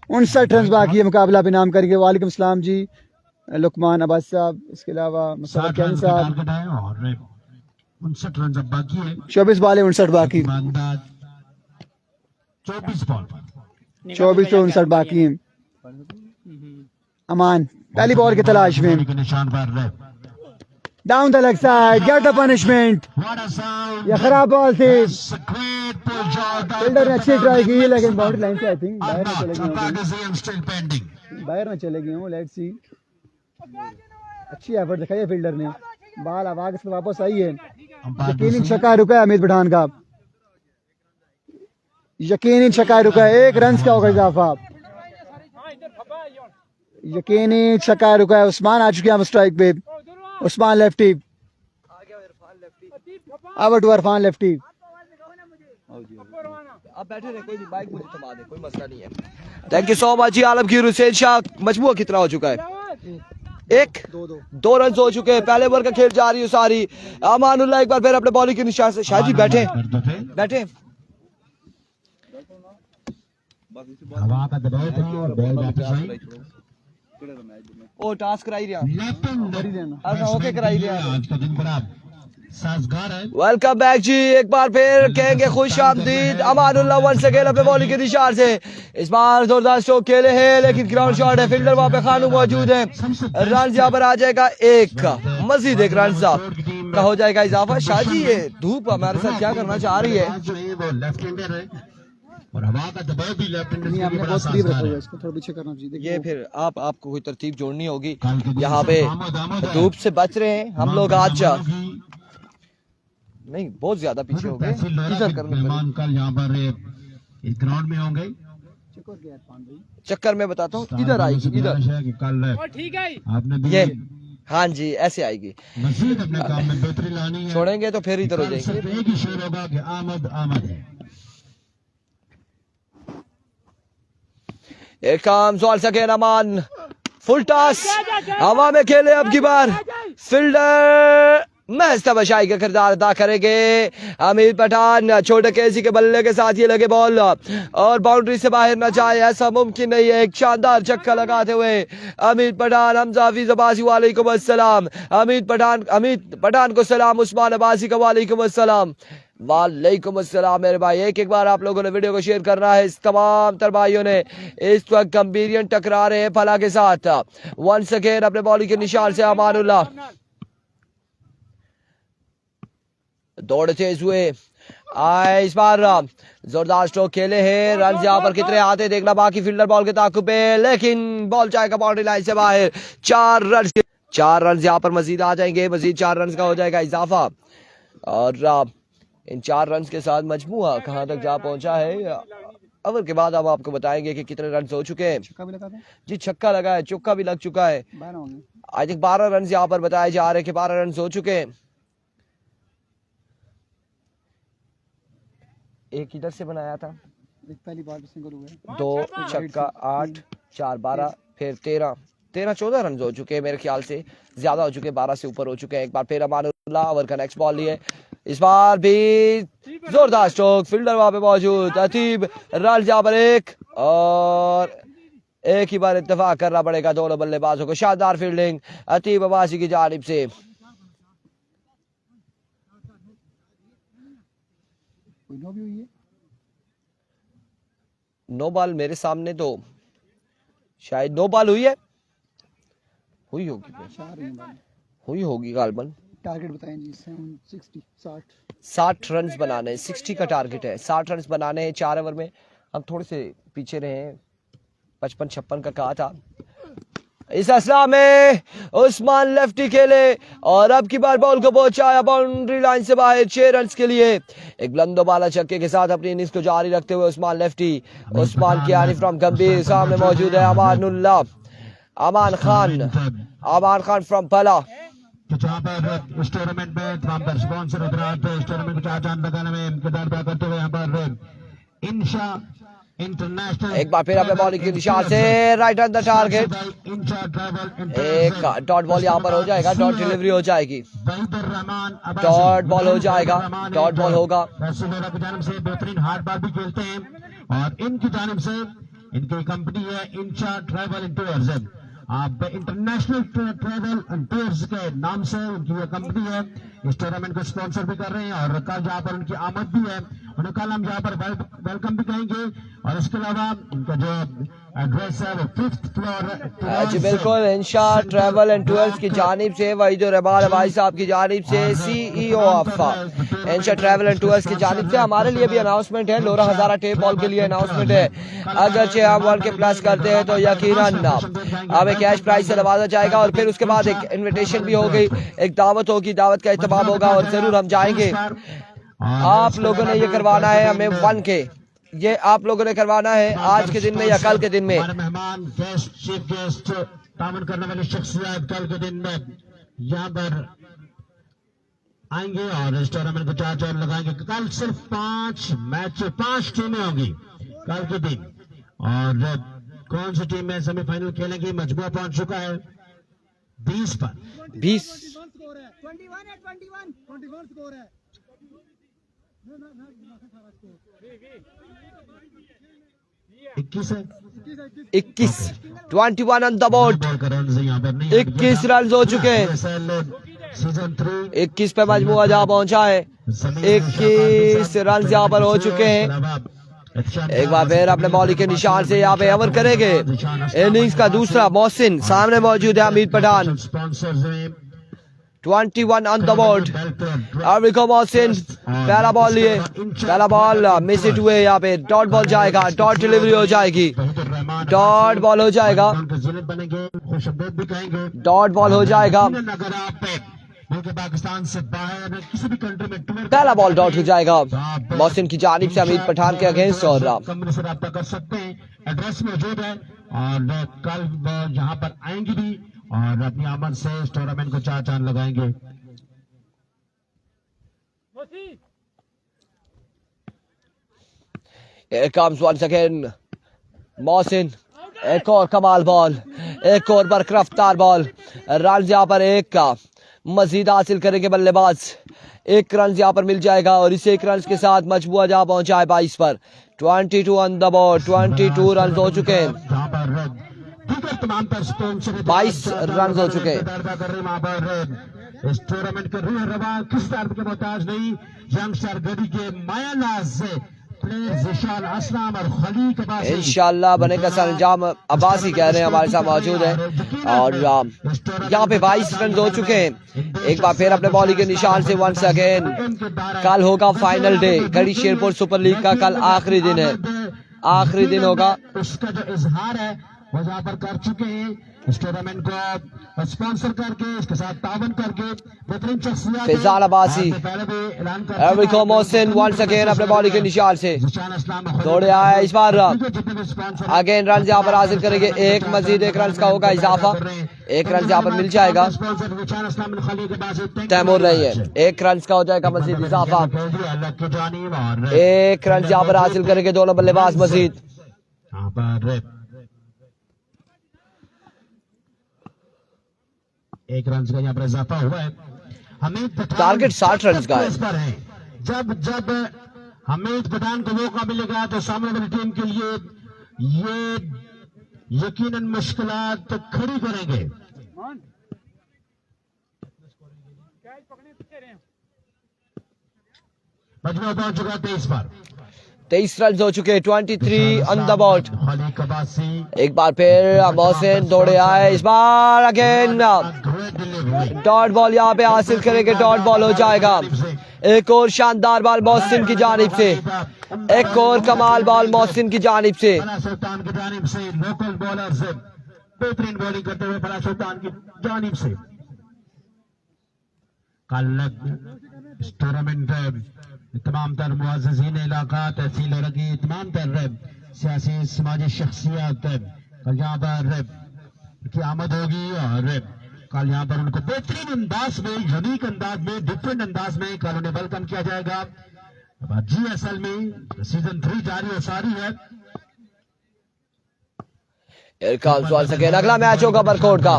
59 रन बाकी है मुकाबला भी नाम करेंगे। वालेकुम सलाम जी लुकमान अब्बास साहब, इसके अलावा मुस्तफा कैन साहब।
59 रन अब बाकी है।
24 बॉल है 59 बाकी।
24 बॉल
24 पे 59 बाकी है। अमान पहली बॉल की तलाश में।
के निशान पर रहे।
Down the leg side, get the punishment. ये खराब बॉल थी। फील्डर ने अच्छी ट्राई की लेकिन बाउंड्री लाइन से आई थिंक बाहर न चले गए। बाहर न चले गए हूँ। Let's see. अच्छी एफर्ट दिखाई है फील्डर ने। बॉल आवाज से वापस आई है। यकीनी छक्का रुका है अमीद पठान का। यकीनी छक्का रुका है। 1 रन का होगा इजाफा। यकीनी छक्का रुका है। उस्मान आ चुके हैं हम स्ट्राइक पे। उस्मान लेफ्टी। अब टू इरफान लेफ्टी।
आप बैठे रहे, कोई भी बाइक मुझे थमा दे, कोई मसला नहीं है। थैंक यू सो मच जी आलमगीर हुसैन शाह। मजमूआ कितना हो चुका है? 2 रन हो चुके हैं। पहले ओवर का खेल जारी है सारी। अमानुल्लाह एक बार फिर अपने बॉलिंग के निशान से। शाहजी बैठे बैठे।
हवा का दबाव था और बॉल वापस आई।
ओ टास्क कराई रहा।
अच्छा,
ओके कराई रहा।
आज का दिन बड़ा साजगार है।
वेलकम बैक जी। एक बार फिर कहेंगे खुश आमदीद अमानुल्लाह वंस अगेन अपने बॉलिंग के निशान से। इस बार जोरदार स्ट्रोक खेले हैं लेकिन ग्राउंड शॉट है। फील्डर वहां पे खानू मौजूद है। रन यहाँ पर आ जाएगा 1 मजीद 1 रन का हो जाएगा इजाफा। शाहजी ये धूप हमारे साथ क्या करना चाह रही है?
वो लेफ्ट हैंडर है और हवा का दबाव भी लेफ्ट हैंडर
नहीं,
के
आपने
लिए बड़ा
बहुत करीब रखा
साजगार
हुआ है।
है।
इसको थोड़ा पीछे करना चाहिए। देखिए
ये फिर आपको कोई तरतीब जोड़नी होगी।
कल के दिन
यहाँ
से
पे
आमद है।
धूप से बच रहे हैं हम लोग। आज नहीं बहुत ज्यादा पीछे हो गए।
तहसील लोहरा
टीचर
के
करनी पड़ी।
मेहमान कल यहाँ पर इस ग्राउंड में होंगे।
चक्कर में बताता हूँ, इधर आएगी, इधर
ठीक है आपने भी
ये, हाँ जी ऐसे आएगी।
मजीद अपने काम में बेहतरी लानी है,
छोड़ेंगे तो फिर इधर हो जाएंगे।
सिर्फ एक ही शेर होगा कि आमद आमद है।
एक काम सवाल सके अमान, फुल टॉस हवा में खेले अब की बार, फील्डर महज तमाशाई का किरदार अदा करेंगे अमीर पठान। छोटे केसी के बल्ले के साथ ये लगे बॉल और बाउंड्री से बाहर न जाए, ऐसा मुमकिन नहीं है। एक शानदार छक्का लगाते हुए अमीर पठान, हमजा हफीज अब्बासी वालेकुम अस्सलाम, अमीर पठान को सलाम, उस्मान अब्बासी का वालेकुम अस्सलाम। वालेकुम अस्सलाम मेरे भाई। एक बार आप लोगों ने वीडियो को शेयर करना है। इस तमाम तर भाइयों ने इस वक्त गंभीरियन टकरा रहे हैं फला के साथ। वंस अगेन अपने बॉलिंग के निशान से अमानुल्लाह दौड़ तेज हुए, इस बार जोरदार स्ट्रोक खेले हैं। रन यहाँ पर कितने आते देखना बाकी, फील्डर बॉल के ताकुब पे, लेकिन बॉल जाएगा बाउंड्री लाइन से बाहर। 4 रन यहाँ पर मजीद आ जाएंगे, मजीद 4 रन का हो जाएगा इजाफा और इन 4 रन के साथ मजमुआ कहां तक जा पहुंचा है ओवर के बाद हम आपको बताएंगे कि कितने रन हो चुके हैं। जी छक्का लगा है, चौका भी लग चुका है। आई थिंक 12 रन यहाँ पर बताए जा रहे हैं कि 12 रन हो चुके हैं। एक इधर से बनाया था,
पहली बार सिंगल हुआ,
2 छक्का 8 4 12 फिर 13-14 रन हो चुके हैं मेरे ख्याल से, ज्यादा हो चुके हैं, 12 से ऊपर हो चुके हैं। एक बार फिर अमानुल्लाह ओवर का नेक्स्ट बॉल लिए, इस बार भी जोरदार स्ट्रोक, फील्डर वहां पे मौजूद, अतीब रन यहाँ पर एक और एक ही बार इत्तेफाक करना पड़ेगा दोनों बल्लेबाजों को। शानदार फील्डिंग अतीब अब्बासी की जानिब से। नो बॉल मेरे सामने तो शायद नो बॉल हुई है, हुई होगी गालबन।
टारगेट बताएं जी,
60 रन बनाने हैं, 60 का टारगेट है, 60 रन बनाने हैं 4 ओवर में। हम थोड़े से पीछे रहे हैं, 55-56 का कहा था। इस असला में उस्मान लेफ्टी खेले और अब की बार बॉल को पहुंचाया बाउंड्री लाइन से बाहर 6 रन के लिए। एक बुलंदो बाला छक्के के साथ अपनी इनिंग्स को जारी रखते हुए उस्मान लेफ्टी, उस्मान कियानी फ्रॉम गंभीर, सामने मौजूद है अमान खान फ्रॉम पला।
तो जहाँ पर इस टूर्नामेंट में तमाम पर स्पॉन्सर हजरात इस टूर्नामेंट को 4 चांद लगाने में किरदार अदा करते हुए यहाँ पर इंशा इंटरनेशनल,
एक बार फिर अपने बॉलिंग के निशान से राइट ऑन द टारगेट, एक डॉट बॉल यहाँ पर हो जाएगा, डॉट डिलीवरी हो जाएगी, डॉट बॉल हो जाएगा, डॉट बॉल होगा।
की जानिब से बेहतरीन हार्ड बॉल भी खेलते हैं और इनकी जानिब से इनकी कंपनी है इंशा ट्रैवल एंड टूर्स, आप इंटरनेशनल ट्रैवल एंड टूर्स के नाम से उनकी ये कंपनी है, इस टूर्नामेंट को स्पॉन्सर भी कर रहे हैं और कल जहाँ पर उनकी आमद भी है, उन्हें कल हम यहाँ पर वेलकम भी कहेंगे। और इसके अलावा उनका जो एड्रेस है वो 5th फ्लोर।
जी बिल्कुल, इंशा ट्रैवल एंड टूर्स की जानिब से वहीद रहमान भाई साहब की जानिब से CEO of Insha travel and tours की जानिब से हमारे लिए भी अनाउंसमेंट है, लोरा हजारा टेप बॉल के लिए अनाउंसमेंट है। अगरचे हम 1K प्लस करते हैं तो यकीनन हमें कैश प्राइज से नवाजा जाएगा और फिर उसके बाद एक इन्विटेशन भी होगी, एक दावत होगी, दावत का इत्तेमाम होगा और जरूर हम जाएंगे। आप लोगों ने ये करवाना है हमें 1K, ये आप लोगों ने करवाना है आज के दिन में या कल के दिन में।
मेहमान गेस्ट, चीफ गेस्ट, तामन करने वाली शख्सियत कल के दिन में यहाँ पर आएंगे और इस टूर्नामेंट को 4 चांद लगाएंगे। कल सिर्फ 5 टीमें होंगी कल के दिन और कौन सी टीमें सेमीफाइनल खेलेंगी मजबूर पहुंच चुका है 20 पर।
20
स्कोर है।
21 21 ऑन द बोर्ड, 21 रन हो चुके हैं,
सीजन 3
21 पे मजमुआ जहाँ पहुंचा है, 21 रन यहाँ पर हो चुके हैं। एक बार फिर अपने बॉलिंग के निशान से यहाँ पे ओवर करेंगे इनिंग्स का दूसरा मोहसिन, सामने मौजूद है Amir Pathan. 21 on the board, अरिको मोहसिन पहला बॉल लिए, पहला बॉल मिस इट हुए, यहाँ पे डॉट बॉल जाएगा, डॉट डिलीवरी हो जाएगी, डॉट बॉल हो जाएगा, डॉट बॉल हो जाएगा,
पाकिस्तान से बाहर किसी भी कंट्री में
पहला बॉल डॉट हो जाएगा मोहसिन की जानिब से अमीर पठान के अगेंस्ट और
कंपनी से रब्ता कर सकते हैं एड्रेस मौजूद है और कल वो यहाँ पर आएंगी भी और अपनी आमद से इस टूर्नामेंट को चार चांद लगाएंगे।
Here comes once again Mohsin, एक और कमाल बॉल, एक और बरकरफ्तार बॉल, रन यहाँ पर एक का मजीद हासिल करेंगे बल्लेबाज, एक रन यहाँ पर मिल जाएगा और इस एक रन के साथ मजबूआ जहाँ पहुंचा है 22 पर। 22 ऑन द बोर्ड, 22 रन हो चुके हैं, 22 रन हो चुके हैं।
इस टूर्नामेंट के रूह रवा किस दर्द के मोहताज नहीं, यंगस्टर गढ़ी के मायानाज से
इंशाल्लाह बनेगा सरंजाम। अब्बासी कह रहे हैं हमारे साथ मौजूद है और यहाँ पे 22 रन हो चुके हैं। एक बार फिर अपने बॉलिंग के निशान से वंस अगेन। कल होगा final day, Garhi Sherpur super league का कल आखिरी दिन है, आखिरी दिन होगा।
उसका जो इजहार है वो यहाँ पर कर चुके हैं, इस टूर्नामेंट को स्पॉन्सर करके, इसके साथ तावन करके बेहतरीन शख्सियत
फिजाल अब्बासी, एरिको मोहसिन वंस अगेन अपने बॉलिंग के निशान से दौड़े आया। इस बार अगेन रन यहाँ पर हासिल करेंगे, एक मजीद एक रन का होगा इजाफा, एक रन यहाँ पर मिल जाएगा, तैमूर नहीं है, एक रन का हो जाएगा मजीद इजाफा, एक रन यहाँ पर हासिल करेंगे दोनों बल्लेबाज मजीद।
एक रन का यहाँ पर इजाफा हुआ है। हमीद
टारगेट 60 रन का है।
जब जब हमीद पठान को मौका मिलेगा तो सामने वाली टीम के लिए ये यकीनन मुश्किलात खड़ी करेंगे। मजबूत पहुंच चुका 23 पर,
23 रन हो चुके, 23 ऑन द बोर्ड। एक बार फिर मोहसिन दौड़े आए, इस बार अगेन डॉट बॉल यहाँ पे हासिल करेंगे, डॉट बॉल हो जाएगा। एक और शानदार बॉल मोहसिन की जानिब से, एक और कमाल बॉल मोहसिन की जानिब से।
सुल्तान की जानिब से लोकल बॉलर से बेहतरीन बॉलिंग करते हुए बड़ा सुल्तान की जानिब से। कल इस टूर्नामेंट तमाम तर मुआज़्ज़ीन इलाका, तहसील रगी, तमाम तर सियासी समाजी शख्सियत कल यहाँ पर की आमद होगी और कल यहाँ पर उनको बेहतरीन अंदाज में, यूनिक अंदाज में, डिफरेंट अंदाज में कल उन्हें वेलकम किया जाएगा। GSL में सीजन 3 जारी और सारी है।
अगला मैच होगा बरकोट का।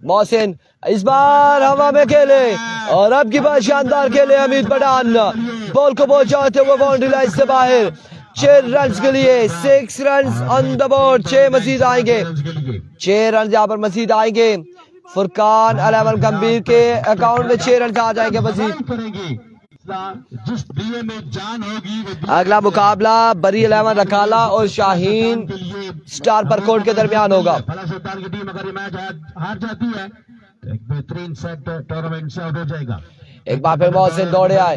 मोहसिन इस बार हवा में खेले और अब की बार शानदार खेले हमीद पठान, बॉल को पहुंचाते हुए बाउंड्री लाइन से बाहर। 6 रन के लिए 6 रन ऑन द बोर्ड, 6 मजीद आएंगे, 6 रन यहाँ पर मजीद आएंगे। फुरकान 11 गंभीर के अकाउंट में 6 रन आ जाएंगे मजीद। अगला मुकाबला बरी 11 रखाला और शाहीन स्टार परकोट के दरमियान होगा।
सुल्तान की टीम अगर ये मैच हार जाती है तो एक बेहतरीन सेट टूर्नामेंट से आउट हो जाएगा।
एक बार फिर मोहसिन दौड़े आए,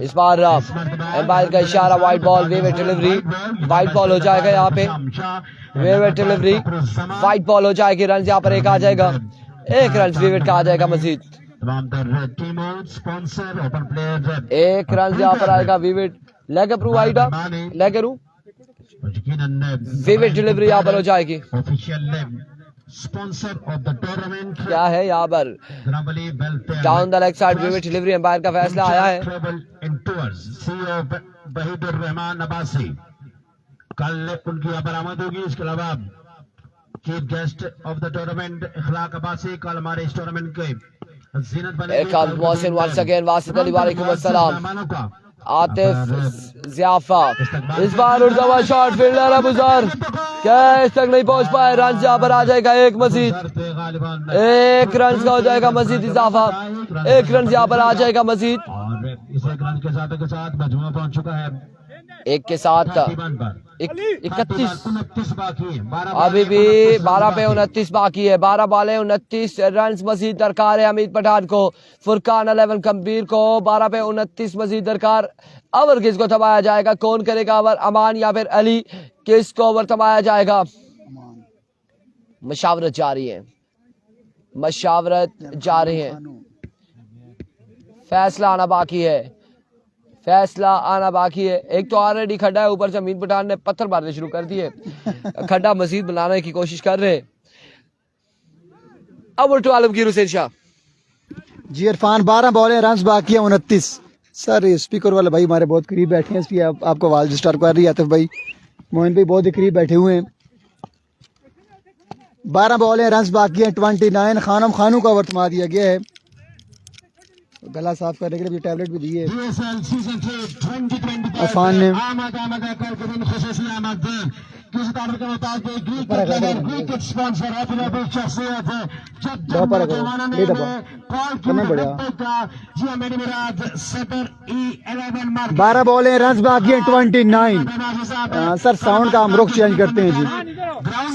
इस बार एम्पायर का इशारा, वाइट बॉल, वेवे डिलीवरी, वाइट बॉल हो जाएगा यहाँ पे, वेवे डिलीवरी, वाइट बॉल हो जाएगी, रन यहाँ पर एक आ जाएगा, एक रन विवेट का आ जाएगा मजीद। एक रन यहाँ पर आएगा विवेट, लेग अप्रूव आएगा, लेग अप्रूव, विवेट डिलीवरी यहाँ पर हो जाएगी।
स्पॉन्सर ऑफ द टूर्नामेंट
क्या है यहाँ पर डाउन द लेग साइड विवेट डिलीवरी, एम्पायर का फैसला आया है।
रहमान अब्बासी कल उनकी यहाँ पर आमद होगी। इसके अलावा chief guest of the tournament Ikhlaq Abbasi कल हमारे इस टूर्नामेंट के जीनत बने।
आतिफ ज़ियाफा इस बार उड़ता हुआ शॉट, फील्डर अबूजर कैच तक नहीं पहुंच पाए, रन यहाँ पर आ जाएगा एक मजीद, एक रन का हो जाएगा मजीद इजाफा, एक रन यहाँ पर आ जाएगा मजीद।
और इस एक रन के साथ मजमूआ पहुंच चुका है,
एक के साथ 31
बाकी है,
अभी भी 12 पे 29 बाकी है, 12 बॉलें 29 रन मजीद दरकार है हमीद पठान को। फुरकान 11 कबीर को 12 पे 29 मजीद दरकार। ओवर किसको थमाया जाएगा, कौन करेगा ओवर, अमान या फिर अली, किसको ओवर थमाया जाएगा? मशावरत जारी है, मशावरत जारी है, फैसला आना बाकी है, फैसला आना बाकी है। एक तो ऑलरेडी खड्डा है, ऊपर से अमीन पठान ने पत्थर मारने शुरू कर दिए, खड्डा मजीद बनाने की कोशिश कर रहे। अब उल्टो आलमगीर हुसैन शाह।
जी इरफान 12 बॉलें, रन बाकी है 29। सर स्पीकर वाले भाई हमारे बहुत करीब बैठे हैं, इसलिए आपको आवाज डिस्टर्ब कर रही है। आतिफ भाई, मोहन भाई बहुत ही करीब बैठे हुए हैं। 12 बॉलें, रन बाकी है 29। खानम खानू का ओवर थमा दिया गया है। गला साफ करने के लिए टैबलेट भी दिए अफान ने। करना बढ़िया। 12 बॉलें, रन बाकी है 29। सर साउंड का हम रुख चेंज करते हैं जी,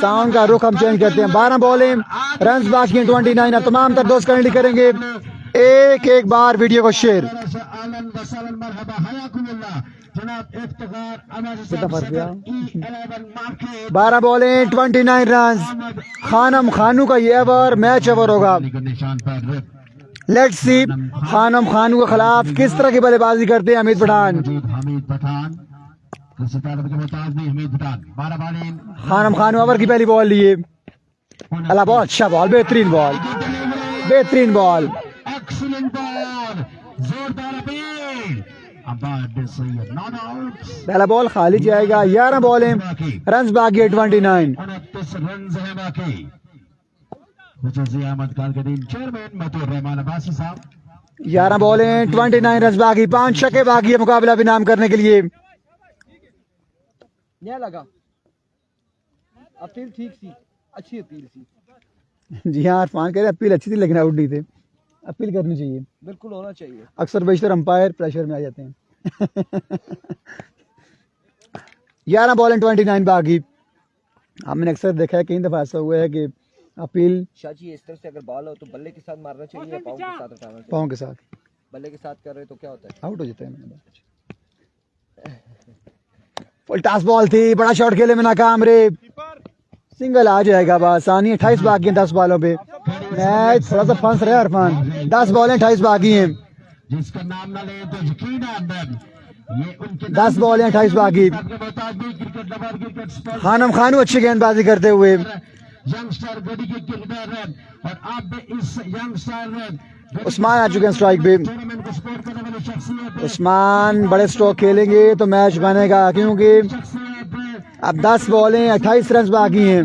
साउंड का रुख हम चेंज करते हैं। 12 बॉलें, रन बाकी है 29। अब तमाम तर दोस्त करंटली करेंगे एक बार वीडियो को शेयर। कितना फर्क गया? 12 बॉलें, 29 रन। खानम खानू का ये ओवर मैच ओवर होगा। लेट्स सी खानम खानू के खिलाफ किस तरह की बल्लेबाजी करते हैं हमीद पठान। खानम खानू ओवर की पहली बॉल लिए। अल्लाह बहुत अच्छा बॉल, बेहतरीन बॉल, बेहतरीन बॉल। पहला बॉल खाली जाएगा। 11 बॉलें, रन बाकी है 29। 11 बॉलें, 29 रन बाकी, 5 छक्के बाकी है मुकाबला भी नाम करने के लिए।
क्या लगा? अपील ठीक थी, अच्छी अपील थी।
जी हाँ इरफान कह रहे अपील अच्छी थी लेकिन आउट नहीं थे। अपील करनी चाहिए,
बिल्कुल होना चाहिए।
अक्सर बेशतर अंपायर प्रेशर में आ जाते हैं। 11 बॉल 29 बाकी। हमने अक्सर देखा है, कई दफा ऐसा हुआ है कि अपील
शाह जी इस तरह से अगर बॉल हो तो बल्ले के साथ मारना चाहिए या पाँव के साथ उठाना चाहिए?
पाँव के साथ।
बल्ले के साथ कर रहे तो क्या होता है?
आउट हो जाता है। फुल टॉस बॉल थी, बड़ा शॉट खेले में नाकाम रे। सिंगल आ जाएगा बआसानी। 28 बाकी हैं 10 बॉलों पे। मैच थोड़ा सा फंस रहा है इरफान। 10 बॉलें 28 बाकी हैं। 10 बॉलें 28 बाकी। खानम खानू अच्छी गेंदबाजी करते हुए। उस्मान आ चुके हैं स्ट्राइक पे। उस्मान बड़े स्ट्रोक खेलेंगे तो मैच बनेगा, क्योंकि अब 10 बॉलें 28 रन बाकी हैं।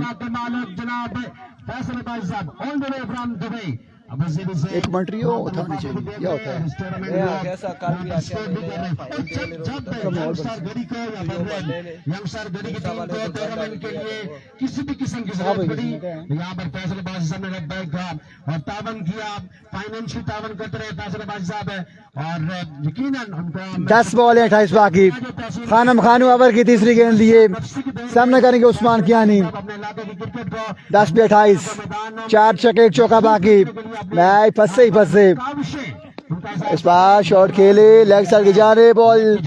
एक मंट्रियो उठानी चाहिए, क्या होता है?
कैसा कल भी
किसी भी किस्म की यहाँ पर फैसलेबाजी साहब ने और तावन किया, फाइनेंशियल तावन करते रहे फैसलेबाजी साहब है। और यकीनन उनको
10 बॉलें 28 बाकी। खानम खानू ओवर की तीसरी गेंद लिए, सामने करेंगे उस्मान कियानी। 10 पे 28, 4 छक्के 1 चौका बाकी। मैच फंसे ही फंसे। इस बार शॉट खेले लेग साइड की जाने, बॉल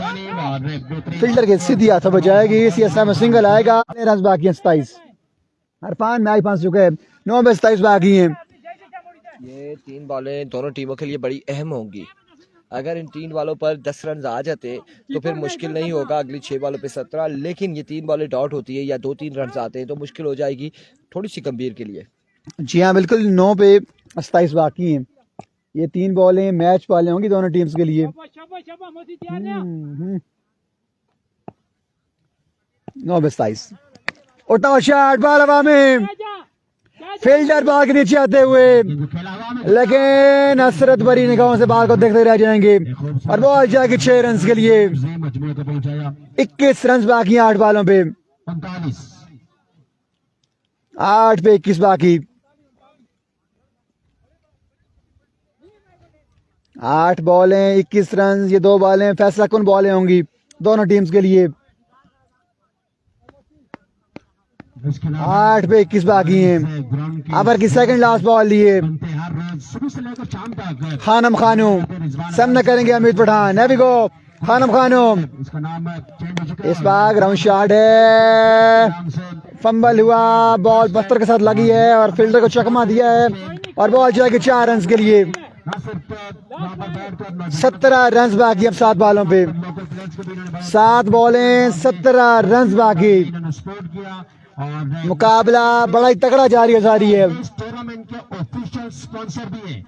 फील्डर के सीधी हाथों में जाएगी। इसी अवस्था में सिंगल आएगा। रन बाकी हैं 27। इरफान मैच फंस चुके हैं। 9 में 27 बाकी हैं।
ये 3 बॉलें दोनों टीमों के लिए बड़ी अहम होंगी। अगर इन 3 बॉलों पर 10 रन आ जाते तो फिर मुश्किल नहीं होगा अगली 6 बॉलों पे 17। लेकिन ये 3 बॉलें डॉट होती है या 2-3 रन आते हैं तो मुश्किल हो जाएगी थोड़ी सी गंभीर के लिए।
जी हाँ बिल्कुल। 9 पे 27 बाकी हैं। ये 3 बॉलें मैच वाले होंगी दोनों टीम्स के लिए। 9 पे 27। उठा शॉट, बॉल हवा में, फील्डर बॉल के नीचे आते हुए, लेकिन हसरत भरी निगाहों से बॉल को देखते रह जाएंगे और बॉल जाएगी 6 रन के लिए। 21 रन बाकी 8 बॉलों पे। 8 पे 21 बाकी। 8 बॉलें 21 रन। ये 2 बॉलें फैसला कौन बॉलें होंगी दोनों टीम्स के लिए। 8 पे 21 बाकी हैं। अबर की सेकंड लास्ट बॉल लिए खानम खानू, सामने करेंगे अमित पठान। है भी गो खानम खानू। इस बार ग्राउंड शॉट है, फंबल हुआ, बॉल पत्थर के साथ लगी है और फील्डर को चकमा दिया है और बॉल जाएगी 4 रन के लिए।
ना सिर्फ वहां पर बैठकर
17 रन बाकी अब 7 बॉलों पे।
लोकल प्लेयर्स को भी इन्होंने
7 बॉलें 17 रन बाकी।
सपोर्ट किया और
मुकाबला बड़ा ही तगड़ा जारी है।
इस टूर्नामेंट के ऑफिशियल स्पॉन्सर भी हैं,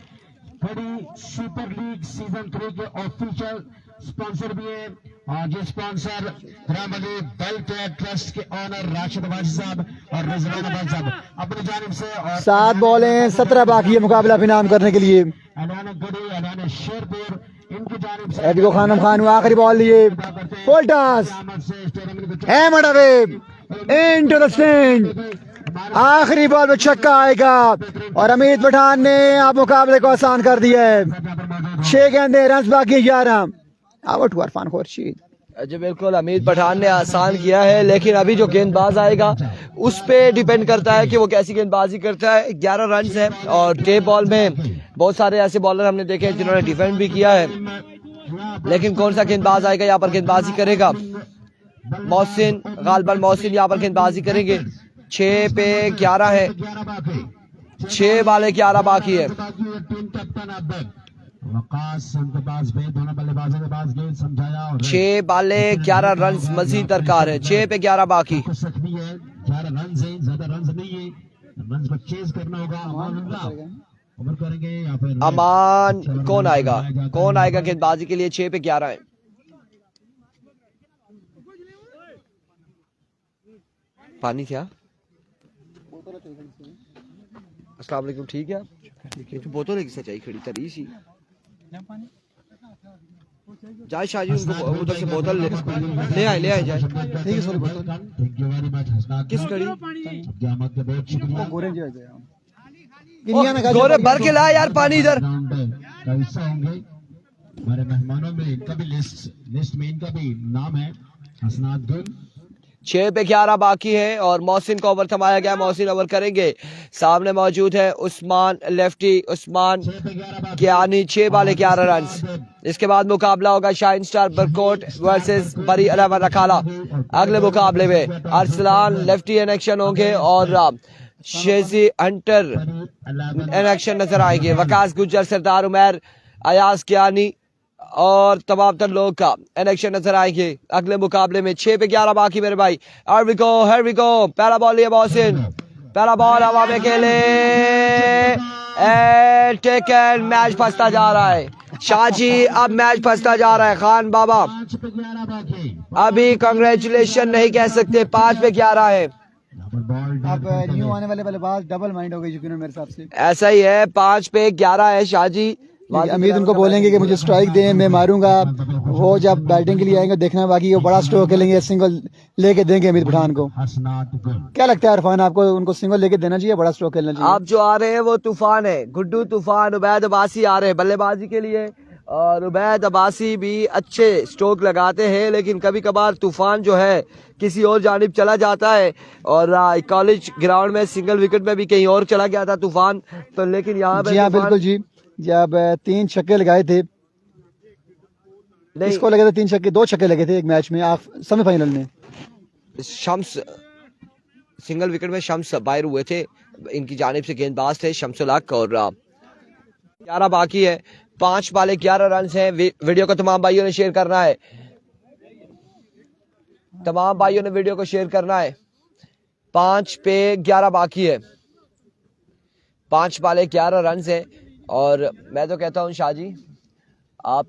बड़ी सुपर लीग सीजन 3 के ऑफिशियल स्पॉन्सर भी हैं। और ये स्पॉन्सर ग्राम अली वेलफेयर ट्रस्ट के ऑनर राशिद अब्बासी साहब और रिजवान अब्बासी साहब अपनी जानिब से, और
7 बॉलें 17 बाकी है मुकाबला इनाम करने के लिए।
ऐलान गढ़ी, ऐलान शेरपुर, इनकी जानिब से
एबिको खानम खान आखिरी बॉल लिए, फुल टॉस,
आमद से इस टूर्नामेंट को
hammer away into the stand. आखिरी बॉल में छक्का आएगा और अमीद पठान ने आप मुकाबले को आसान कर दिया है। 6 गेंदें, रन बाकी 11। आउट हुआ इरफान खुर्शीद।
जी बिल्कुल, अमीद पठान ने आसान किया है, लेकिन अभी जो गेंदबाज आएगा उस पे डिपेंड करता है कि वो कैसी गेंदबाजी करता है। 11 रन है और टेप बॉल में बहुत सारे ऐसे बॉलर हमने देखे हैं जिन्होंने डिफेंड भी किया है, लेकिन कौन सा गेंदबाज आएगा यहाँ पर गेंदबाजी करेगा। मोहसिन, गालिबन मोहसिन यहाँ पर गेंदबाजी करेंगे। 6 पे 11 है, 6 वाले 11 बाकी है।
टीम कैप्टन अब वकास उनके पास भी दोनों बल्लेबाजों के पास गेंद समझाया और
6 बाले 11 रन मजीद दरकार है। 6 पे 11 बाकी।
कुछ सख्ती है, 11 रन है, ज्यादा रन नहीं है, रन को चेज करना होगा। ओवर करेंगे या फिर
अमान कौन आएगा, कौन आएगा गेंदबाजी के लिए। 6 पे 11 है। पानी क्या, अस्सलाम वालेकुम, ठीक है। बोतल एक सच्चाई खड़ी तरी सी जाए शाहजी, उनको उधर से बोतल ले आए जाए।
थैंक यू वेरी मच हसनात।
किस कड़ी
क़यामत के बहुत शुक्रिया।
गोरे भर के ला यार पानी इधर।
राउंड का हिस्सा होंगे हमारे मेहमानों में, इनका भी लिस्ट में इनका भी नाम है हसनात गुल।
6 पे 11 बाकी है और मोहसिन को ओवर थमाया गया। मोहसिन ओवर करेंगे। सामने मौजूद है उस्मान लेफ्टी, उस्मान कियानी। 6 बाले 11 रन। इसके बाद मुकाबला होगा शाइन स्टार बरकोट वर्सेस बरी अलावा रखाला। अगले मुकाबले में अरसलान लेफ्टी इन एक्शन होंगे और शेजी हंटर इन एक्शन नजर आएंगे। वकास गुज्जर, सरदार उमर, अयाज कियानी और तमाम तर लोग का इलेक्शन नजर आएंगे अगले मुकाबले में। 6 पे 11 बाकी मेरे भाई। Here we go। पहला बॉल लिया मोहसिन, पहला बॉल हवा में खेले, टेकन। मैच फंसता जा रहा है शाहजी, अब मैच फंसता जा रहा है। खान बाबा अभी कांग्रेचुलेशन नहीं कह सकते। 5 पे 11 है।
अब न्यू आने वाले बल्लेबाज डबल माइंड हो गई यकीनन मेरे हिसाब से।
ऐसा ही है, 5 पे 11 है शाहजी।
अमीद उनको बोलेंगे कि मुझे स्ट्राइक दें, मैं मारूंगा। वो जब बैटिंग के लिए आएंगे देखना, बाकी वो बड़ा स्ट्रोक खेलेंगे, सिंगल लेके देंगे अमीद पठान को। क्या लगता है इरफान आपको, उनको सिंगल लेके देना चाहिए, बड़ा स्ट्रोक खेलना चाहिए?
आप जो आ रहे हैं वो तूफान है, गुड्डू तूफान, उबैद अब्बासी आ रहे हैं बल्लेबाजी के लिए। और उबैद अब्बासी भी अच्छे स्ट्रोक लगाते हैं, लेकिन कभी कभार तूफान जो है किसी और जानिब चला जाता है। और कॉलेज ग्राउंड में सिंगल विकेट में भी कहीं और चला गया था तूफान, तो लेकिन यहाँ पे
बिल्कुल जी, जब 3 छक्के लगाए थे, इसको लगे थे 3 छक्के, 2 छक्के लगे थे एक मैच में सेमीफाइनल में।
शम्स सिंगल विकेट में शम्स बाहर हुए थे, इनकी जानिब से गेंदबाज थे शम्सुल हक। और 11 बाकी है, 5 बाले 11 रन हैं। वीडियो को तमाम भाइयों ने शेयर करना है, तमाम भाइयों ने वीडियो को शेयर करना है। 5 पे 11 बाकी है, 5 बाले 11 रन हैं। और मैं तो कहता हूँ शाहजी, आप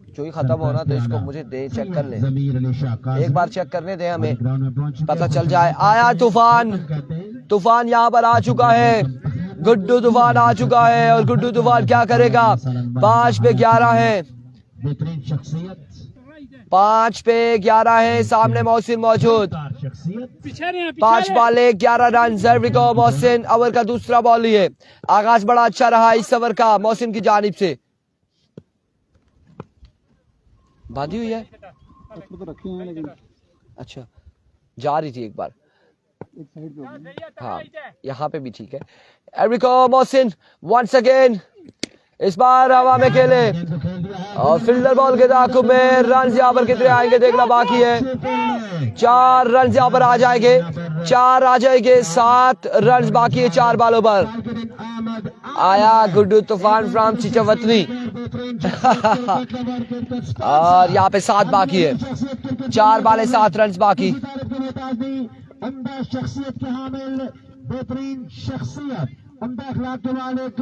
जो ही खत्म होना तो इसको मुझे दे, चेक कर ले, एक बार चेक करने दे, हमें पता चल जाए। आया तूफान, तूफान यहाँ पर आ चुका है, गुड्डू तूफान आ चुका है। और गुड्डू तूफान क्या करेगा? 5 पे 11 है, 5 पे 11 है। सामने मोहसिन मौजूद, 5 बाले 11 रन। जर्विको मोहसिन ओवर का दूसरा बॉल लिए। आगाज बड़ा अच्छा रहा इस ओवर का मोहसिन की जानिब से। बांधी हुई है
तो रखी हैं, लेकिन
अच्छा जा रही थी एक बार, हाँ यहाँ पे भी ठीक है। एरिको मोहसिन वंस अगेन, इस बार हवा में खेले और फील्डर बॉल के ताकुब में। रन यहाँ पर कितने आएंगे देखना बाकी है। 4 रन यहाँ पर आ जाएंगे, 4 आ जाएंगे। 7 रन बाकी है 4 बालों पर। आया गुड्डू तूफान फ्रॉम चिचवतनी। और यहाँ पे 7 बाकी है, 4 बाले 7 रन बाकी।
शख्सियत के हामिल, बेहतरीन शख्सियत, उम्दा अखलाक के मालिक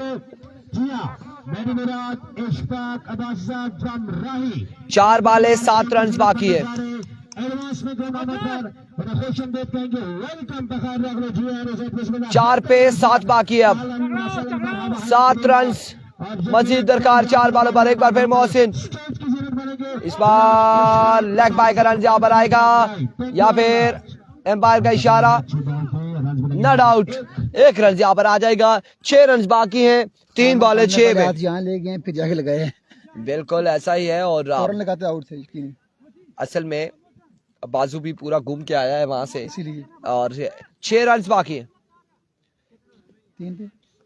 जिया मेरी मुराद इश्फाक अब्बासा जमराही।
4 बाले 7 रन बाकी है।
एडवांस में खुशामदीद कहेंगे, वेलकम बखैर रखलो जिया।
4 पे 7 बाकी है, अब 7 रन मजीद दरकार 4 बालों पर। एक बार फिर मोहसिन, इस बार लेग बाय का रन यहाँ पर आएगा या फिर एम्पायर का इशारा, नॉट आउट। 1 रन यहाँ पर आ जाएगा। 6 रन बाकी हैं, 3 बॉलें 6 में।
यहाँ ले गए फिर जाके लगाए,
बिल्कुल ऐसा ही है। और
फौरन लगाते आउट थे यकीन,
असल में बाजू भी पूरा घूम के आया है वहां से,
इसीलिए।
और 6 रन बाकी है,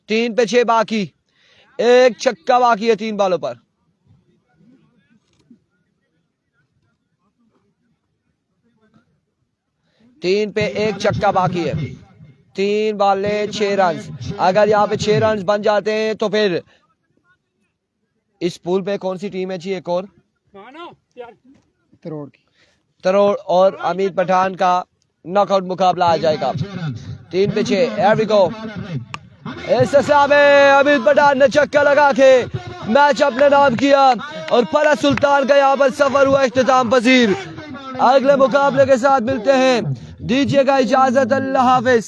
3 पे 6 बाकी। 1 छक्का बाकी है 3 बालों पर। तीन पे 1 छक्का बाकी है, 3 बाले 6 रन। अगर यहाँ पे 6 रन बन जाते हैं तो फिर इस पूल पे कौन सी टीम है जी? एक और तरोड़ और अमीर पठान का नॉकआउट मुकाबला आ जाएगा। 3 पे 6, here we go। इस में अमीर पठान ने छक्का लगा के मैच अपने नाम किया और फरा सुल्तान का यहाँ पर सफर हुआ इख्तिताम पजीर। अगले मुकाबले के साथ मिलते हैं, दीजिएगा इजाजत, अल्लाह हाफिज।